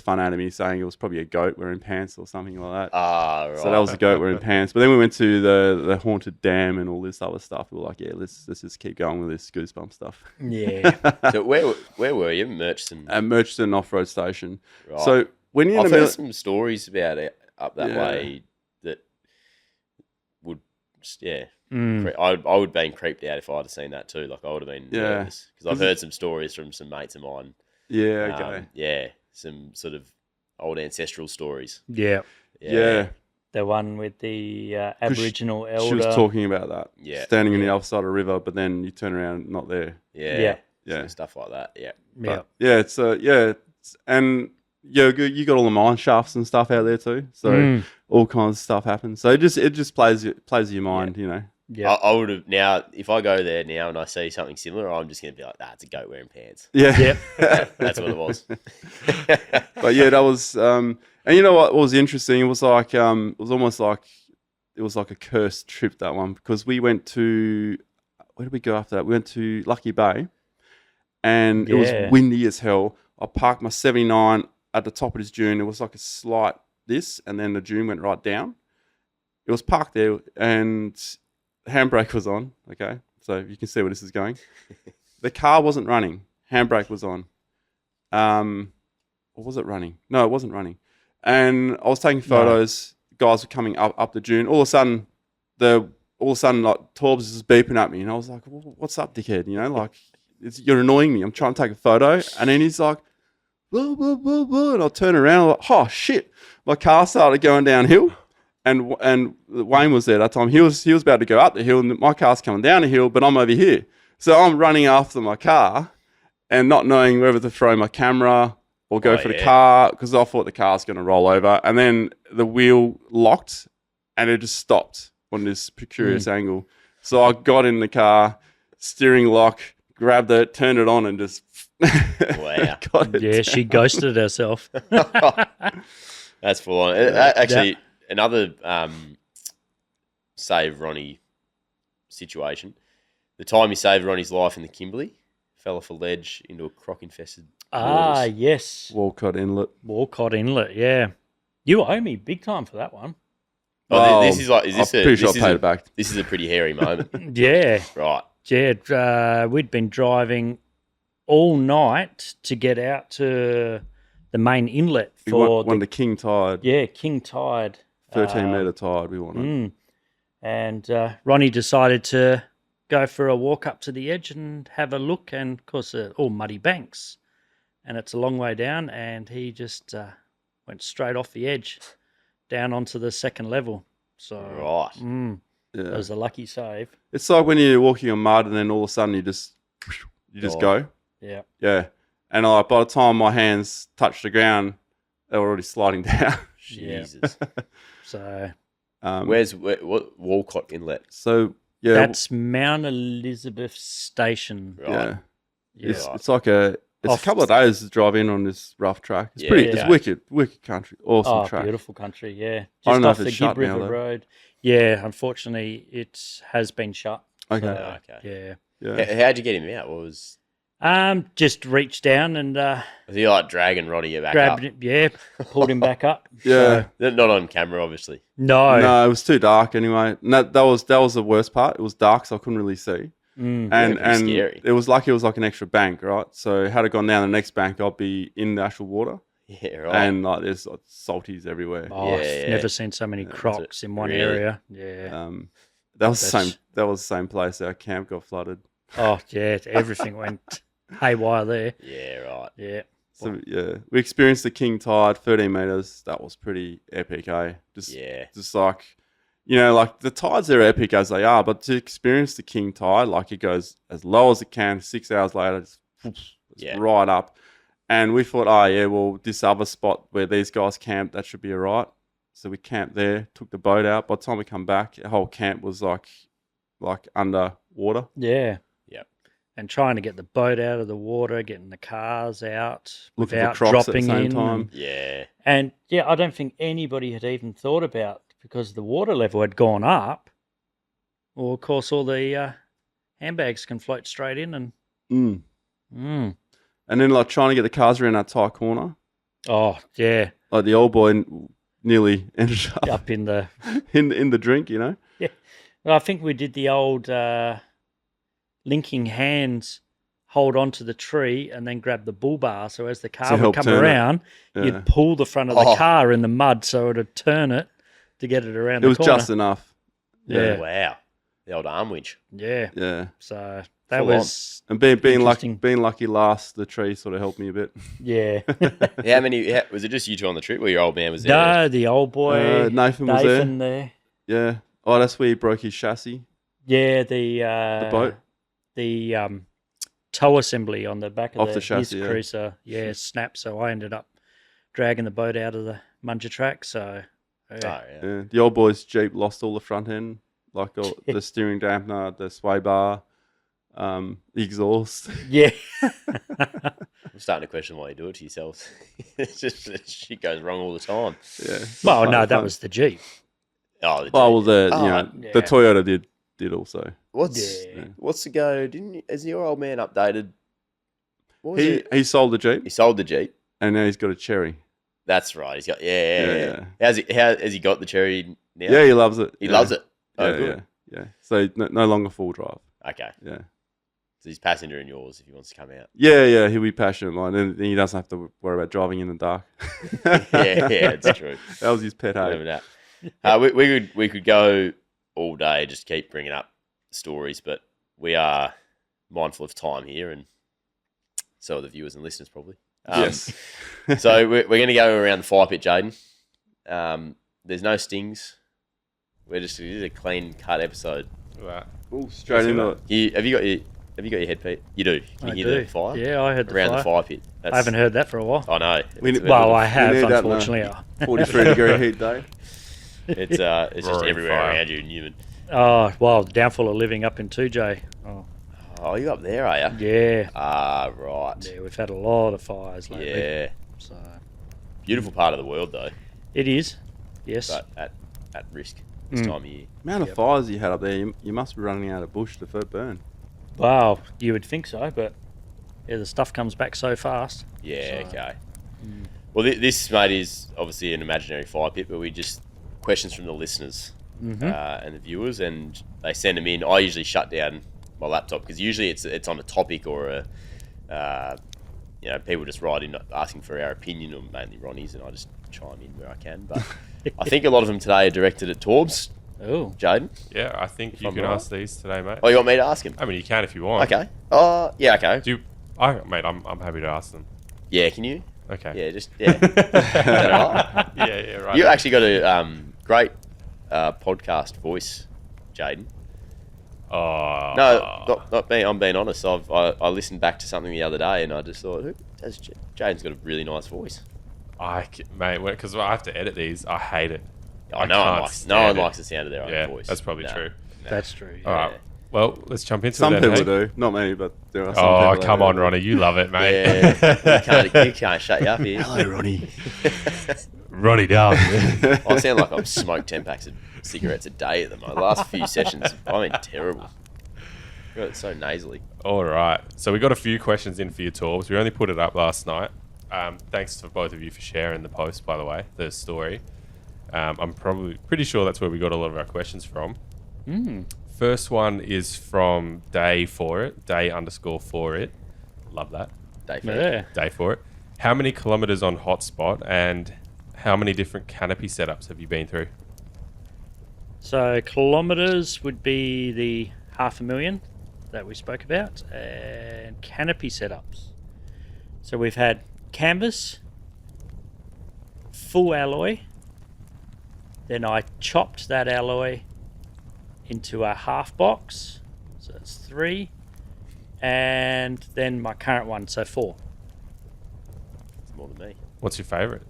fun out of me, saying it was probably a goat wearing pants or something like that. Ah, right. So that was a goat wearing pants. But then we went to the haunted dam and all this other stuff. We were like, yeah, let's just keep going with this goosebump stuff. Yeah. So where were you? Murchison? At Murchison Off-Road Station. Right. So when you're in I've the heard middle... some stories about it up that Yeah. way that would, I would have been creeped out if I had seen that too. Like I would have been nervous because I've heard some stories from some mates of mine. Yeah, okay. Some sort of old ancestral stories. Yeah. Yeah. The one with the Aboriginal elder. She was talking about that. Yeah. Standing on the other side of the river, but then you turn around, not there. Yeah. Yeah. Stuff like that. Yeah. Yeah. But, and you got all the mine shafts and stuff out there too. So all kinds of stuff happens. So it just plays your mind, you know. Yeah. I would have now, if I go there now and I see something similar, I'm just going to be like, it's a goat wearing pants. Yeah. Yep. That's what it was. But yeah, that was, and you know what was interesting? It was like, it was almost like, it was like a cursed trip, that one, because we went to, where did we go after that? We went to Lucky Bay, and it was windy as hell. I parked my 79 at the top of this dune. It was like a slight and then the dune went right down. It was parked there, and handbrake was on, okay? So you can see where this is going. The car wasn't running. Handbrake was on. Or was it running? No, it wasn't running. And I was taking photos. No. Guys were coming up the dune. All of a sudden, like Torbs is beeping at me, and I was like, "What's up, dickhead?" You know, like you're annoying me. I'm trying to take a photo, and then he's like, blah, blah, blah, blah. And I'll turn around, I'm like, oh shit! My car started going downhill. And Wayne was there that time. He was about to go up the hill, and my car's coming down the hill, but I'm over here. So I'm running after my car and not knowing whether to throw my camera or go for the car, because I thought the car's going to roll over. And then the wheel locked and it just stopped on this precarious angle. So I got in the car, steering lock, grabbed it, turned it on, and just wow. got it down. She ghosted herself. That's full on. Actually, another save Ronny situation. The time he saved Ronny's life in the Kimberley, fell off a ledge into a croc-infested waters. Yes. Walcott Inlet, yeah. You owe me big time for that one. This is like, I'm pretty sure I paid it back. This is a pretty hairy moment. Yeah. Right. Yeah, we'd been driving all night to get out to the main inlet for the King Tide. Yeah, King Tide. 13-metre tide we wanted. And Ronny decided to go for a walk up to the edge and have a look, and of course all muddy banks, and it's a long way down, and he just went straight off the edge down onto the second level. So right. That was a lucky save. It's like when you're walking on mud and then all of a sudden you just go. Yeah. Yeah. And by the time my hands touched the ground, they were already sliding down. Jesus. So what Walcott Inlet? So yeah, that's Mount Elizabeth Station. Right. Yeah. It's like a couple of days to drive in on this rough track. It's it's wicked country, awesome track. Beautiful country, yeah. I don't Just know off if the it's shut Gibb now, River though. Road. Yeah, unfortunately, it has been shut. Okay. So, Okay. Yeah. How'd you get him out? What was? Just reached down and Was he like dragging Ronny back grabbed up? him. Yeah, pulled him back up. Yeah. Not on camera, obviously. No, it was too dark anyway. No, that was the worst part. It was dark, so I couldn't really see. And scary. it was like an extra bank, right? So had it gone down the next bank, I'd be in the actual water. Yeah, right. And like there's like, salties everywhere. Oh, I've never seen so many crocs in one area. Yeah. That was the same place our camp got flooded. Oh yeah, everything went haywire there. Yeah, right. Yeah. So yeah, we experienced the King Tide, 13 meters. That was pretty epic, eh? Just like, you know, like the tides are epic as they are, but to experience the King Tide, like it goes as low as it can. 6 hours later, it's right up. And we thought, well, this other spot where these guys camped, that should be all right. So we camped there, took the boat out. By the time we come back, the whole camp was like under water. Yeah. Yep. And trying to get the boat out of the water, getting the cars out Looking for without crocs at the dropping same in. time. Yeah. And yeah, I don't think anybody had even thought about, because the water level had gone up. Well, of course, all the handbags can float straight in, and And then like trying to get the cars around that tight corner. oh yeah, Like the old boy nearly ended up up in the. in the drink, you know. Yeah, well, I think we did the old linking hands, hold onto the tree, and then grab the bull bar. So as the car would help come turn it. around, Yeah. you'd pull the front of the car in the mud, so it'd turn it to get it around. It was the corner. just enough. Yeah. Wow. The old arm winch. Yeah. Yeah. So that Full was And being Interesting. lucky last, the tree sort of helped me a bit. yeah. Was it just you two on the trip, or your old man was there? No, the old boy Nathan was Nathan there. Yeah. Oh, that's where he broke his chassis. Yeah, the boat? the tow assembly on the back of Off the his chassis, yeah. cruiser, snapped. So I ended up dragging the boat out of the Munja track. So Oh, yeah. Yeah. The old boy's Jeep lost all the front end, like all, the steering dampener, the sway bar, the exhaust. yeah, I'm starting to question why you do it to yourselves. It's just shit goes wrong all the time. Yeah. well, no, Fun. that was the Jeep. Oh, Oh well, the yeah. the Toyota did also. what's Yeah. what's the go? Has your old man updated? What was He it? he sold the Jeep He sold the Jeep. and now he's got a Cherry. That's right. He's got yeah. Yeah. Has he got the Cherry now? Yeah, he loves it. He Yeah. loves it. Oh, Yeah, good. yeah. So no longer full drive. Okay. Yeah. So he's passenger in yours if he wants to come out. Yeah, he'll be passionate, like, and he doesn't have to worry about driving in the dark. yeah, it's true. That was his pet hate. Remember that. We could go all day, just keep bringing up stories, but we are mindful of time here, and so are the viewers and listeners probably. Yes. So we're going to go around the fire pit, Jaden. There's no stings. This is a clean cut episode. Right. Ooh, straight into it. Have you got your headpiece? You do. Can you I hear do. the fire? Yeah, I heard the Around fire. the fire pit. I haven't heard that for a while. I know. Well, I need have, that, unfortunately. 43-degree heat day. It's just Roaring everywhere fire. around you in Newman. Oh, well, downfall of living up in 2J. Oh, Oh, you up there, are you? yeah. Ah, right. Yeah, we've had a lot of fires lately. Yeah. So Beautiful part of the world, though, it is. Yes. but at risk this time of year. Amount of fires you had up there, you must be running out of bush to burn. Wow, you would think so, but yeah, the stuff comes back so fast. Yeah, So- okay. Well, this, mate, is obviously an imaginary fire pit, but we just questions from the listeners and the viewers, and they send them in. I usually shut down my laptop because usually it's on a topic or people just write in asking for our opinion, or mainly Ronnie's, and I just chime in where I can. But I think a lot of them today are directed at Torbs, Oh, Jaden. Yeah, I think you I'm can right. ask these today, mate. Oh, you want me to ask him? I mean, you can if you want. Okay. Yeah, okay. Mate, I'm happy to ask them. Yeah, can you? Okay. Yeah, just yeah. Is that all right? yeah, right. You actually got a great podcast voice, Jaden. Oh. No, not being. I'm being honest. I listened back to something the other day, and I just thought, Jaden's got a really nice voice. Mate, because I have to edit these, I hate it. I know can't no one stand it. likes the sound of their own Yeah, voice. that's probably No. true. that's true. All right. Well, let's jump into Some it then. people hey? do, not me, but there are some Oh, people. that come do. on, Ronnie. You love it, mate. Yeah, you can't shut you up here. Hello, Ronnie. Ronny Dahl. I sound like I've smoked 10 packs of cigarettes a day at the moment. The last few sessions, I mean, terrible. Got it so nasally. All right. So we got a few questions in for your Torbs. We only put it up last night. Thanks to both of you for sharing the post, by the way, the story. I'm probably pretty sure that's where we got a lot of our questions from. First one is from day_for it. Love that. Dave. Yeah. Day for it. How many kilometers on hotspot and how many different canopy setups have you been through? So kilometres would be the 500,000 that we spoke about, and canopy setups. So we've had canvas, full alloy. Then I chopped that alloy into a half box, so that's 3, and then my current one, so 4. It's more than me. What's your favourite?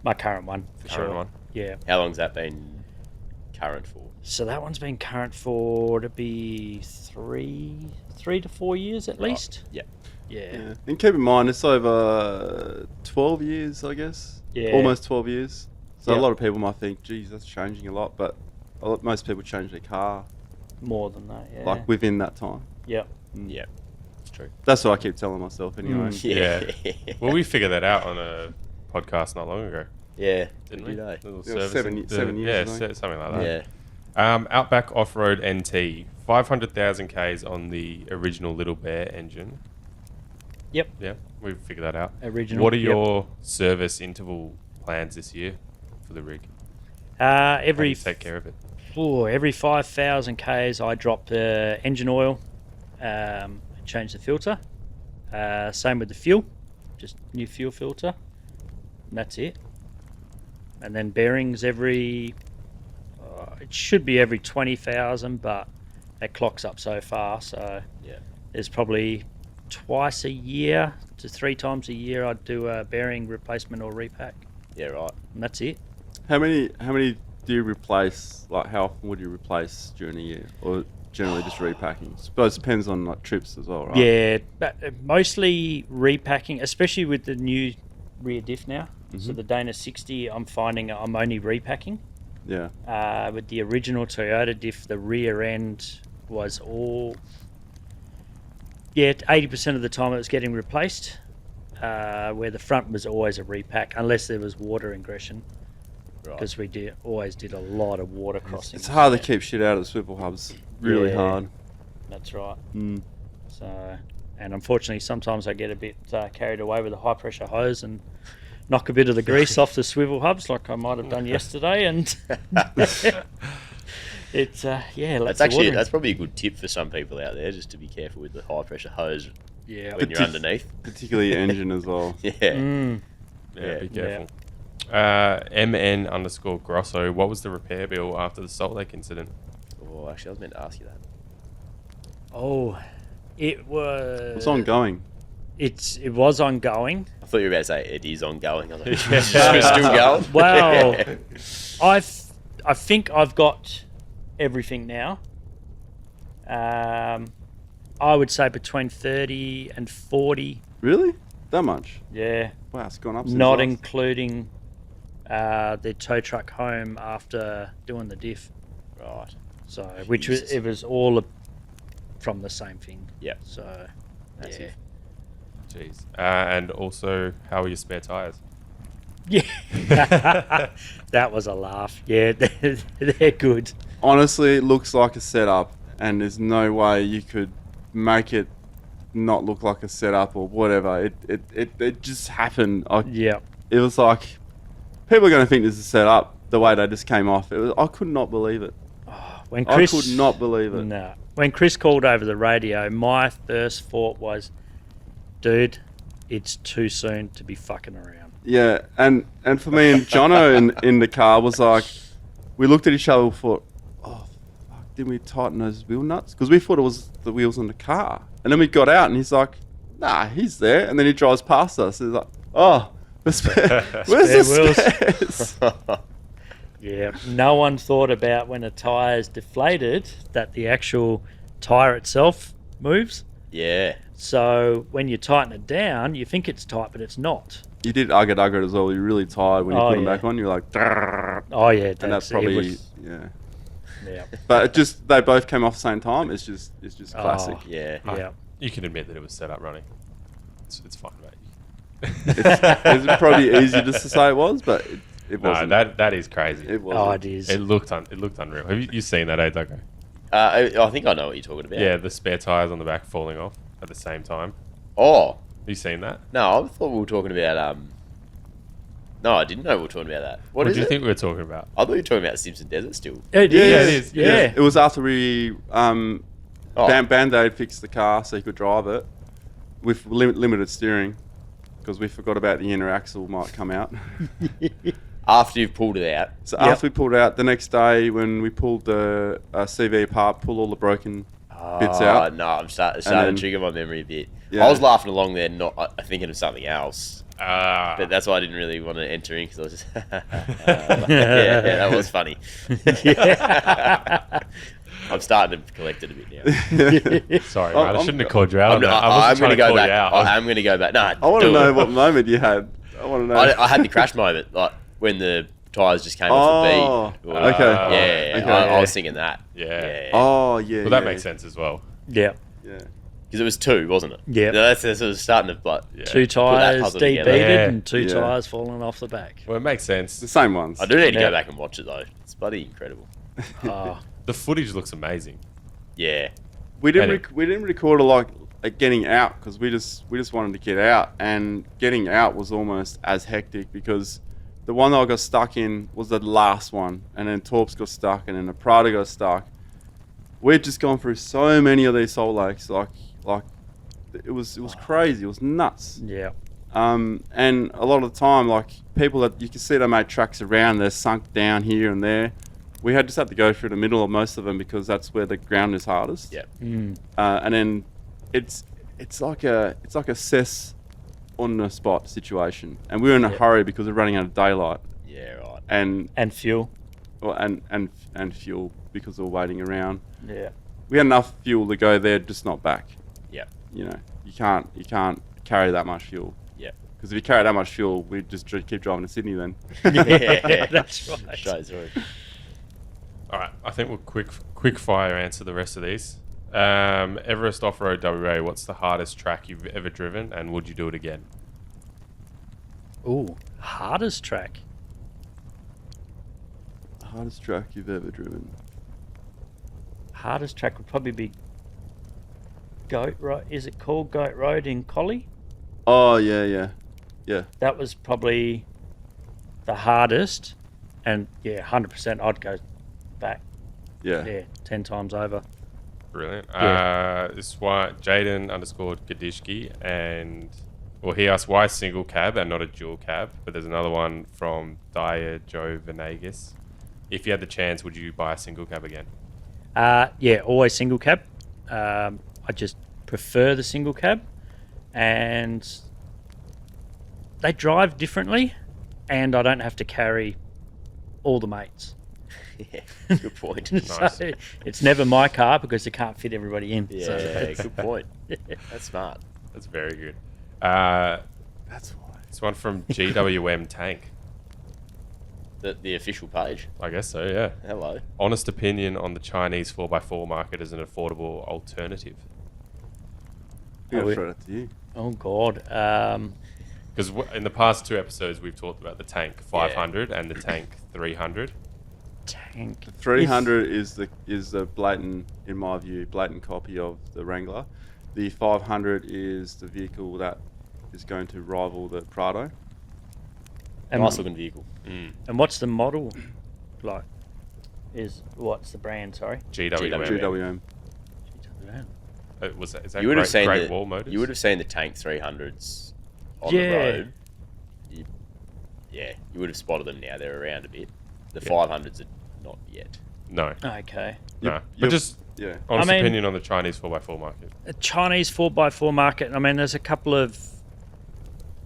My current one, for Current sure. one. Yeah. How long's that been current for? So that one's been current for to be 3 to 4 years at least. Yeah. Yeah. And keep in mind, it's over 12 years, I guess. Yeah. Almost 12 years. So Yeah. a lot of people might think, geez, that's changing a lot. But most people change their car More than that, yeah. like within that time. Yep. Yeah. It's true. That's what I keep telling myself anyway. Yeah. Well, we figured that out on a podcast not long ago, Yeah. didn't Good we? day. Little was service 7 and- years, Yeah, I think. something like that. Yeah. Outback Off-Road NT, 500,000 Ks on the original Little Bear engine. Yep. Yeah, we've figured that out. Original. What are yep. your service interval plans this year for the rig? How do Every you take care of it? every 5,000 k's, I drop the engine oil, change the filter. Same with the fuel, just new fuel filter, and that's it. And then bearings every. It should be every 20,000, but it clocks up so far. So Yeah. there's probably twice a year to 3 times a year I'd do a bearing replacement or repack, Yeah, right. and that's it. How many do you replace? Like, how often would you replace during a year? Or generally just repacking? I suppose it depends on like trips as well, right? Yeah, but mostly repacking, especially with the new rear diff now. So the Dana 60, I'm finding I'm only repacking. Yeah. With the original Toyota diff, the rear end was all... Yeah, 80% of the time it was getting replaced, where the front was always a repack, unless there was water ingression, Right. because we always did a lot of water crossings. It's hard to keep shit out of the swivel hubs. Really Yeah. hard. That's right. Mm. So, and unfortunately, sometimes I get a bit carried away with a high pressure hose and knock a bit of the grease off the swivel hubs, like I might have done yesterday. And it's That's probably a good tip for some people out there, just to be careful with the high pressure hose yeah. when you're underneath. Particularly engine as well. Yeah. Mm. Yeah, be Yeah. careful. MN_Grosso, what was the repair bill after the Salt Lake incident? Oh, actually, I was meant to ask you that. Oh, it was. It's ongoing. It was ongoing. I thought you were about to say it is ongoing. I was like, it's still going? Well, I think I've got everything now. I would say between 30 and 40. Really? That much? Yeah, Wow, it's gone up since not last- including the tow truck home after doing the diff. Right. So, which was Jesus. it was all from the same thing. Yep. So, Massive. Jeez. And also, how are your spare tyres? yeah, that was a laugh. Yeah, they're good. Honestly, it looks like a setup, and there's no way you could make it not look like a setup or whatever. It just happened. Yeah. It was like people are going to think this is set up the way they just came off. I could not believe it. When Chris, I could not believe it. No. When Chris called over the radio, my first thought was, dude, it's too soon to be fucking around. Yeah, and for me and Jono in the car was like, we looked at each other and thought, oh, fuck, didn't we tighten those wheel nuts? Because we thought it was the wheels on the car. And then we got out and he's like, nah, he's there. And then he drives past us. He's like, oh, where's the spares? Yeah, no one thought about when a tyre's deflated that the actual tyre itself moves. Yeah. So when you tighten it down, you think it's tight, but it's not. You did ugga it as well. You're really tired when you Oh, put them yeah. back on. You're like, "Drrrr." Oh yeah, And that's probably, yeah. yeah. But it just, they both came off the same time. It's just Oh. classic. Yeah. Yeah. You can admit that it was set up running. It's fine, mate. It's probably easy just to say it was, but it No, wasn't. that is crazy. It wasn't. Oh, it is. It looked unreal. Have you seen that, Duggan? I think I know what you're talking about. Yeah, the spare tires on the back falling off at the same time. Oh, Have you seen that? no, I thought we were talking about... No, I didn't know we were talking about that. What is do you it? think we were talking about? I thought you were talking about Simpson Desert still. It Yeah, is. it is. Yeah. It was after we Oh. Band-Aid fixed the car so he could drive it with limited steering because we forgot about the inner axle might come out. After you've pulled it out. So Yep. after we pulled out, the next day when we pulled the CV apart, pulled all the broken bits out. No, I'm starting then- to trigger my memory a bit. Yeah. I was laughing along there, not thinking of something else. But that's why I didn't really want to enter in because I was just, yeah, that was funny. I'm starting to collect it a bit now. Sorry, man. I shouldn't have called you out. I'm going to go back. I'm going to go back. No, I want to know what moment you had. I want to know. I had the crash moment, like when the tyres just came off the bead. Okay. Yeah, I was thinking that. Yeah. Oh, yeah. Well, that makes sense as well. Yeah. Yeah. Because it was 2, wasn't it? Yeah. That's sort of starting to like. Yeah. 2 tyres puzzle deep together. beaded Yeah. and 2 Yeah. tyres falling off the back. Well, it makes sense. The same ones. I do need to Yeah. go back and watch it though. It's bloody incredible. Oh, The footage looks amazing. Yeah. We didn't record a lot like getting out because we just wanted to get out, and getting out was almost as hectic because the one that I got stuck in was the last one, and then Torps got stuck, and then the Prada got stuck. We'd just gone through so many of these salt lakes, like it was crazy. It was nuts. yeah. And a lot of the time, like people that you can see they made tracks around, they're sunk down here and there. We just had to go through the middle of most of them because that's where the ground is hardest. Yeah. And then it's like a cess on the spot situation, and we were in a hurry because we're running out of daylight Yeah. Right. and fuel. and fuel because we were waiting around. Yeah. We had enough fuel to go there, just not back. Yeah. You know, you can't carry that much fuel. Yeah. Because if you carry that much fuel, we'd just keep driving to Sydney then. Yeah. That's right. Straight through. All right, I think we'll quick fire answer the rest of these. Everest Off-Road WA, what's the hardest track you've ever driven, and would you do it again? Ooh, hardest track. Hardest track you've ever driven? Hardest track would probably be Goat Road. Is it called Goat Road in Collie? Oh yeah. That was probably the hardest, and yeah, 100%. I'd go back. Yeah. Yeah, 10 times over. Brilliant. Yeah. This one, Jaden _Gadishki, and well, he asked why single cab and not a dual cab. But there's another one from Dyer Joe Venegas. If you had the chance, would you buy a single cab again? Yeah, always single cab. I just prefer the single cab, and they drive differently, and I don't have to carry all the mates. Yeah. Good point. Nice. So it's never my car because it can't fit everybody in. Yeah. So, Good point. That's smart. That's very good. That's why. This one from GWM Tank. The official page. I guess so, yeah. Hello. Honest opinion on the Chinese 4x4 market as an affordable alternative. I'm Oh, gonna throw that to you. oh God. Because in the past 2 episodes, we've talked about the Tank 500 and the Tank 300. Tank. 300 is the blatant, in my view, blatant copy of the Wrangler. The 500 is the vehicle that is going to rival the Prado. And, Nice looking vehicle. and what's the model like? What's the brand? Sorry. GWM. GWM. Is that You would have seen Great Wall Motors? You would have seen the Tank 300s on Yeah. the road. You would have spotted them now. They're around a bit. The 500s are not yet. No. Okay. No. Yep. But just Yeah. honest I mean- opinion on the Chinese 4x4 market. A Chinese 4x4 market. I mean, there's a couple of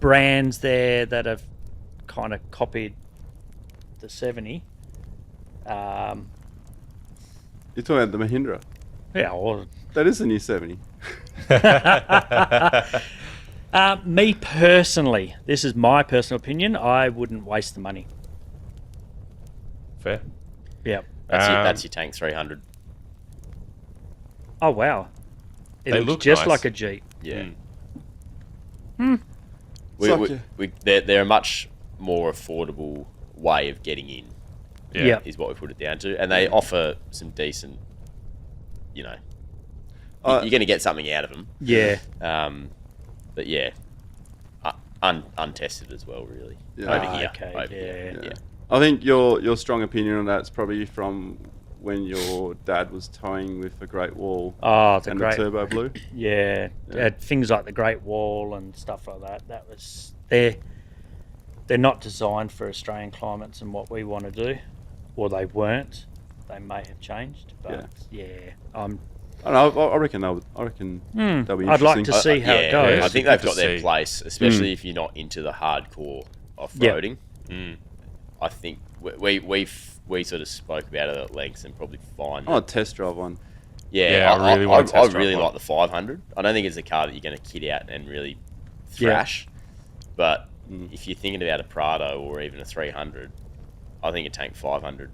brands there that have kind of copied the 70. You're talking about the Mahindra. Yeah, or That is the new 70. me personally, this is my personal opinion. I wouldn't waste the money. Fair. Yeah. That's your Tank 300. Oh wow. It They looks look just nice. like a Jeep. Yeah. It's They're a much more affordable way of getting in. Yeah. Yeah. Is what we put it down to, and they offer some decent. You're going to get something out of them. Yeah. But yeah, untested as well, really. Yeah. Over here. Okay, Over here. yeah. Yeah. I think your strong opinion on that's probably from when your dad was towing with the Great Wall Oh, the and great. the Turbo Blue. Yeah. Yeah. Things like the Great Wall and stuff like that. That was they're not designed for Australian climates and what we want to do. Or they weren't. They may have changed. But yeah, I don't know. I reckon they'll be interesting. I'd like to see how it goes. I think they've got their place, especially if you're not into the hardcore off-roading. I think we sort of spoke about it at length and probably find. Oh, test drive one. Yeah, I really want to test drive really one. like the 500. I don't think it's a car that you're going to kit out and really thrash. But if you're thinking about a Prado or even a 300, I think a Tank 500,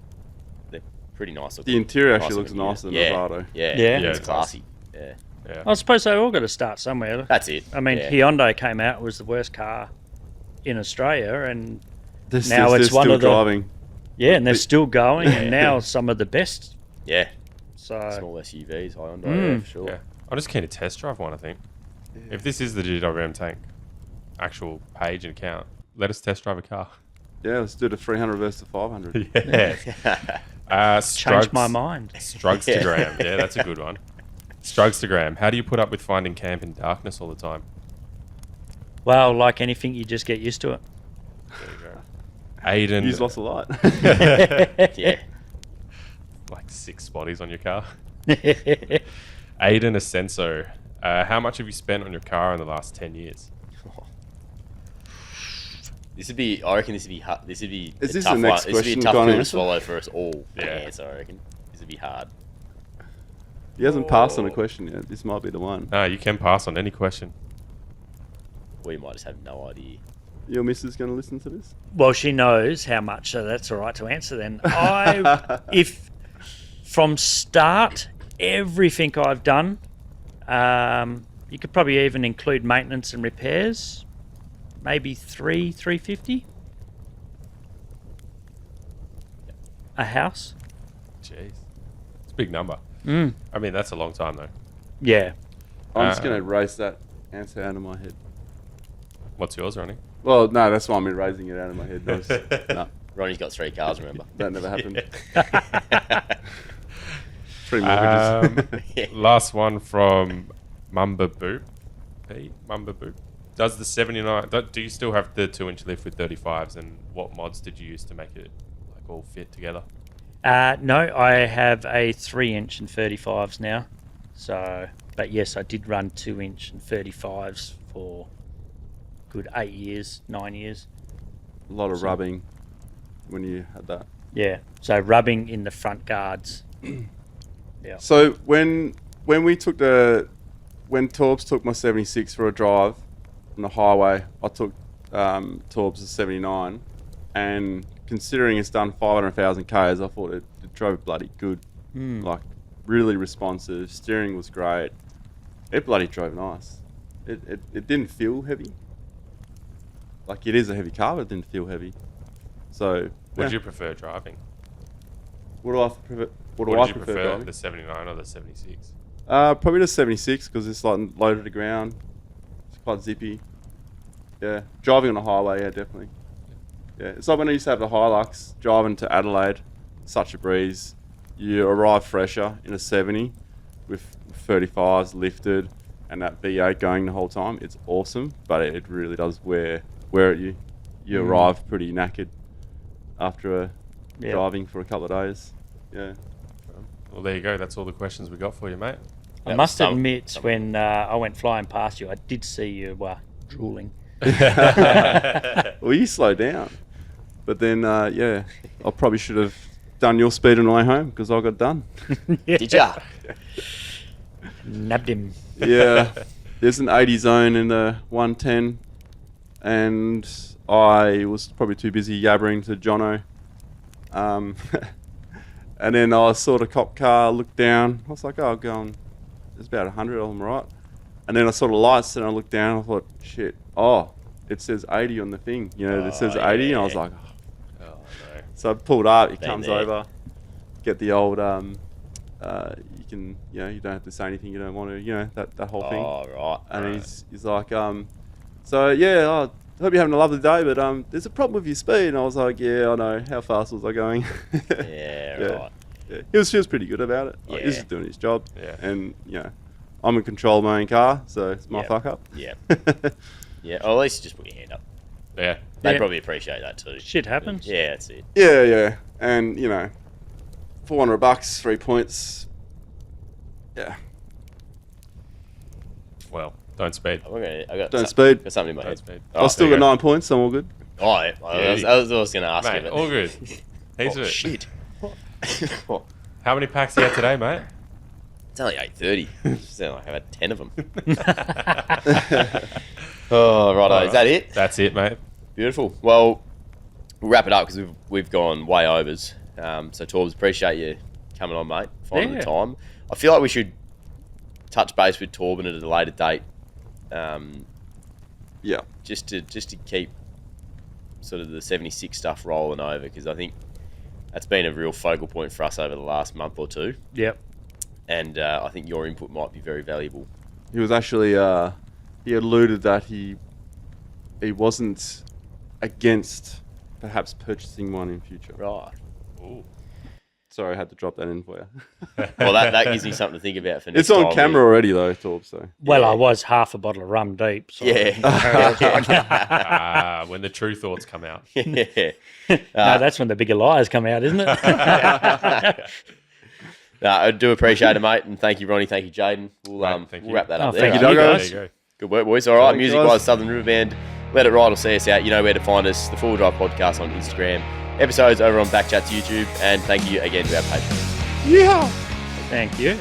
they're pretty nice looking. The interior actually nice looks nicer than the Prado. Yeah, Yeah. it's it classy. Yeah. I suppose they all got to start somewhere. That's it. I mean, Hyundai came out, was the worst car in Australia, and Now Now it's it's one still of the- driving. and they're still going, and now some of the best. Yeah, So small SUVs, Hyundai, for sure. Yeah. I'm just keen to test drive one, I think. If this is the GWM Tank actual page and account, let us test drive a car. Yeah, let's do the 300 versus the 500. Yeah. changed my mind. Strugstagram. Yeah, that's a good one. Strugstagram. How do you put up with finding camp in darkness all the time? Well, like anything, you just get used to it. There you go. Aiden. He's lost a lot. Yeah. Like 6 spotties on your car. Aiden Ascenso. How much have you spent on your car in the last 10 years? This would be. I reckon this would be. This would be. Is a this tough the next one. This would be a question tough gonna pill to answer? swallow for us all. Yeah. To answer, I reckon this would be hard. He hasn't passed on a question yet. This might be the one. No, you can pass on any question. We might just have no idea. Your missus going to listen to this? Well, she knows how much, so that's all right to answer then. If from start, everything I've done, you could probably even include maintenance and repairs, maybe 350 a house. Jeez. It's a big number. Mm. I mean, that's a long time, though. Yeah. I'm just going to erase that answer out of my head. What's yours, Ronnie? Well, no, that's why I'm erasing it out of my head. No, Ronnie's got 3 cars. Remember? that never happened. 3 mortgages. Last one from Mumba Boop. Hey, Mumba Boop. Does the 79... Do you still have the 2-inch lift with 35s, and what mods did you use to make it like all fit together? No, I have a 3-inch and 35s now. So, but yes, I did run 2-inch and 35s for good 8 years, 9 years. A lot of rubbing when you had that. Yeah. So rubbing in the front guards. Yeah. So when we took when Torbs took my 76 for a drive on the highway, I took Torbs' 79, and considering it's done 500,000 Ks, I thought it drove bloody good. Like really responsive. Steering was great. It bloody drove nice. It didn't feel heavy. Like it is a heavy car, but it didn't feel heavy. So What do you prefer driving? What do I prefer? What do What I did you prefer prefer, driving? the 79 or the 76? Probably the 76 because it's like low to the ground. It's quite zippy. Yeah, driving on the highway, yeah, definitely. Yeah, it's like when I used to have the Hilux driving to Adelaide. Such a breeze. You arrive fresher in a 70 with 35s lifted and that V8 going the whole time. It's awesome, but it really does wear at you. You arrive pretty knackered after driving for a couple of days. Yeah. Well, there you go. That's all the questions we got for you, mate. I must admit, when I went flying past you, I did see you drooling. Well, you slow down. But then, yeah, I probably should have done your speed on the way home because I got done. Did ya? Nabbed him. Yeah, there's an 80 zone in the 110, and I was probably too busy yabbering to Jono. And then I saw the cop car, looked down. I was like, oh, going, there's about 100 of them, right? And then I saw the lights, and I looked down. I thought, shit, it says 80 on the thing. You know, it says 80, and I was like, Oh, no. so I pulled up. He Been comes there. over, get the old, you can, you don't have to say anything you don't want to, that whole thing. Oh, right. And he's like, so yeah, I hope you're having a lovely day, but there's a problem with your speed. And I was like, yeah, I know. How fast was I going? Yeah, right. Yeah. He was pretty good about it. Like, he's Yeah. just doing his job. Yeah. And, I'm in control of my own car, so it's my Yeah. fuck up. Yeah. Yeah, or at least just put your hand up. Yeah. They'd Yeah. probably appreciate that too. Shit happens. Yeah, that's it. Yeah. And, $400, 3 points. Yeah. Well, don't speed. I got Don't speed. Got something in my Don't head. speed. I've still got 9 points, so I'm all good. Oh, yeah. I was going to ask Mate, you. all good. He's Oh, it. shit. How many packs you had today, mate? It's only 8:30. Sound like I've had 10 of them. Oh, righto. Is that it? That's it, mate. Beautiful. Well, we'll wrap it up because we've gone way overs. So, Torbs, appreciate you coming on, mate. Finding the time. I feel like we should touch base with Torben at a later date. Yeah. Just to keep sort of the 76 stuff rolling over, because I think that's been a real focal point for us over the last month or two. Yep. And I think your input might be very valuable. He was actually, he alluded that he wasn't against perhaps purchasing one in future. Right. Ooh. Sorry, I had to drop that in for you. Well, that gives me something to think about for next It's on time. camera already, though, Torb, so. Well, I was half a bottle of rum deep. So Yeah. When the true thoughts come out. Yeah. no, that's when the bigger lies come out, isn't it? I do appreciate it, mate, and thank you, Ronnie. Thank you, Jaden. We'll wrap that up there. thank you, you, Duggan. guys. There you go. Good work, boys. All right, Thanks, music guys. by Southern River Band. Let it ride or see us out. You know where to find us. The Full Drive Podcast on Instagram. Episodes over on BackChat's YouTube. And thank you again to our patrons. Yeah. Thank you.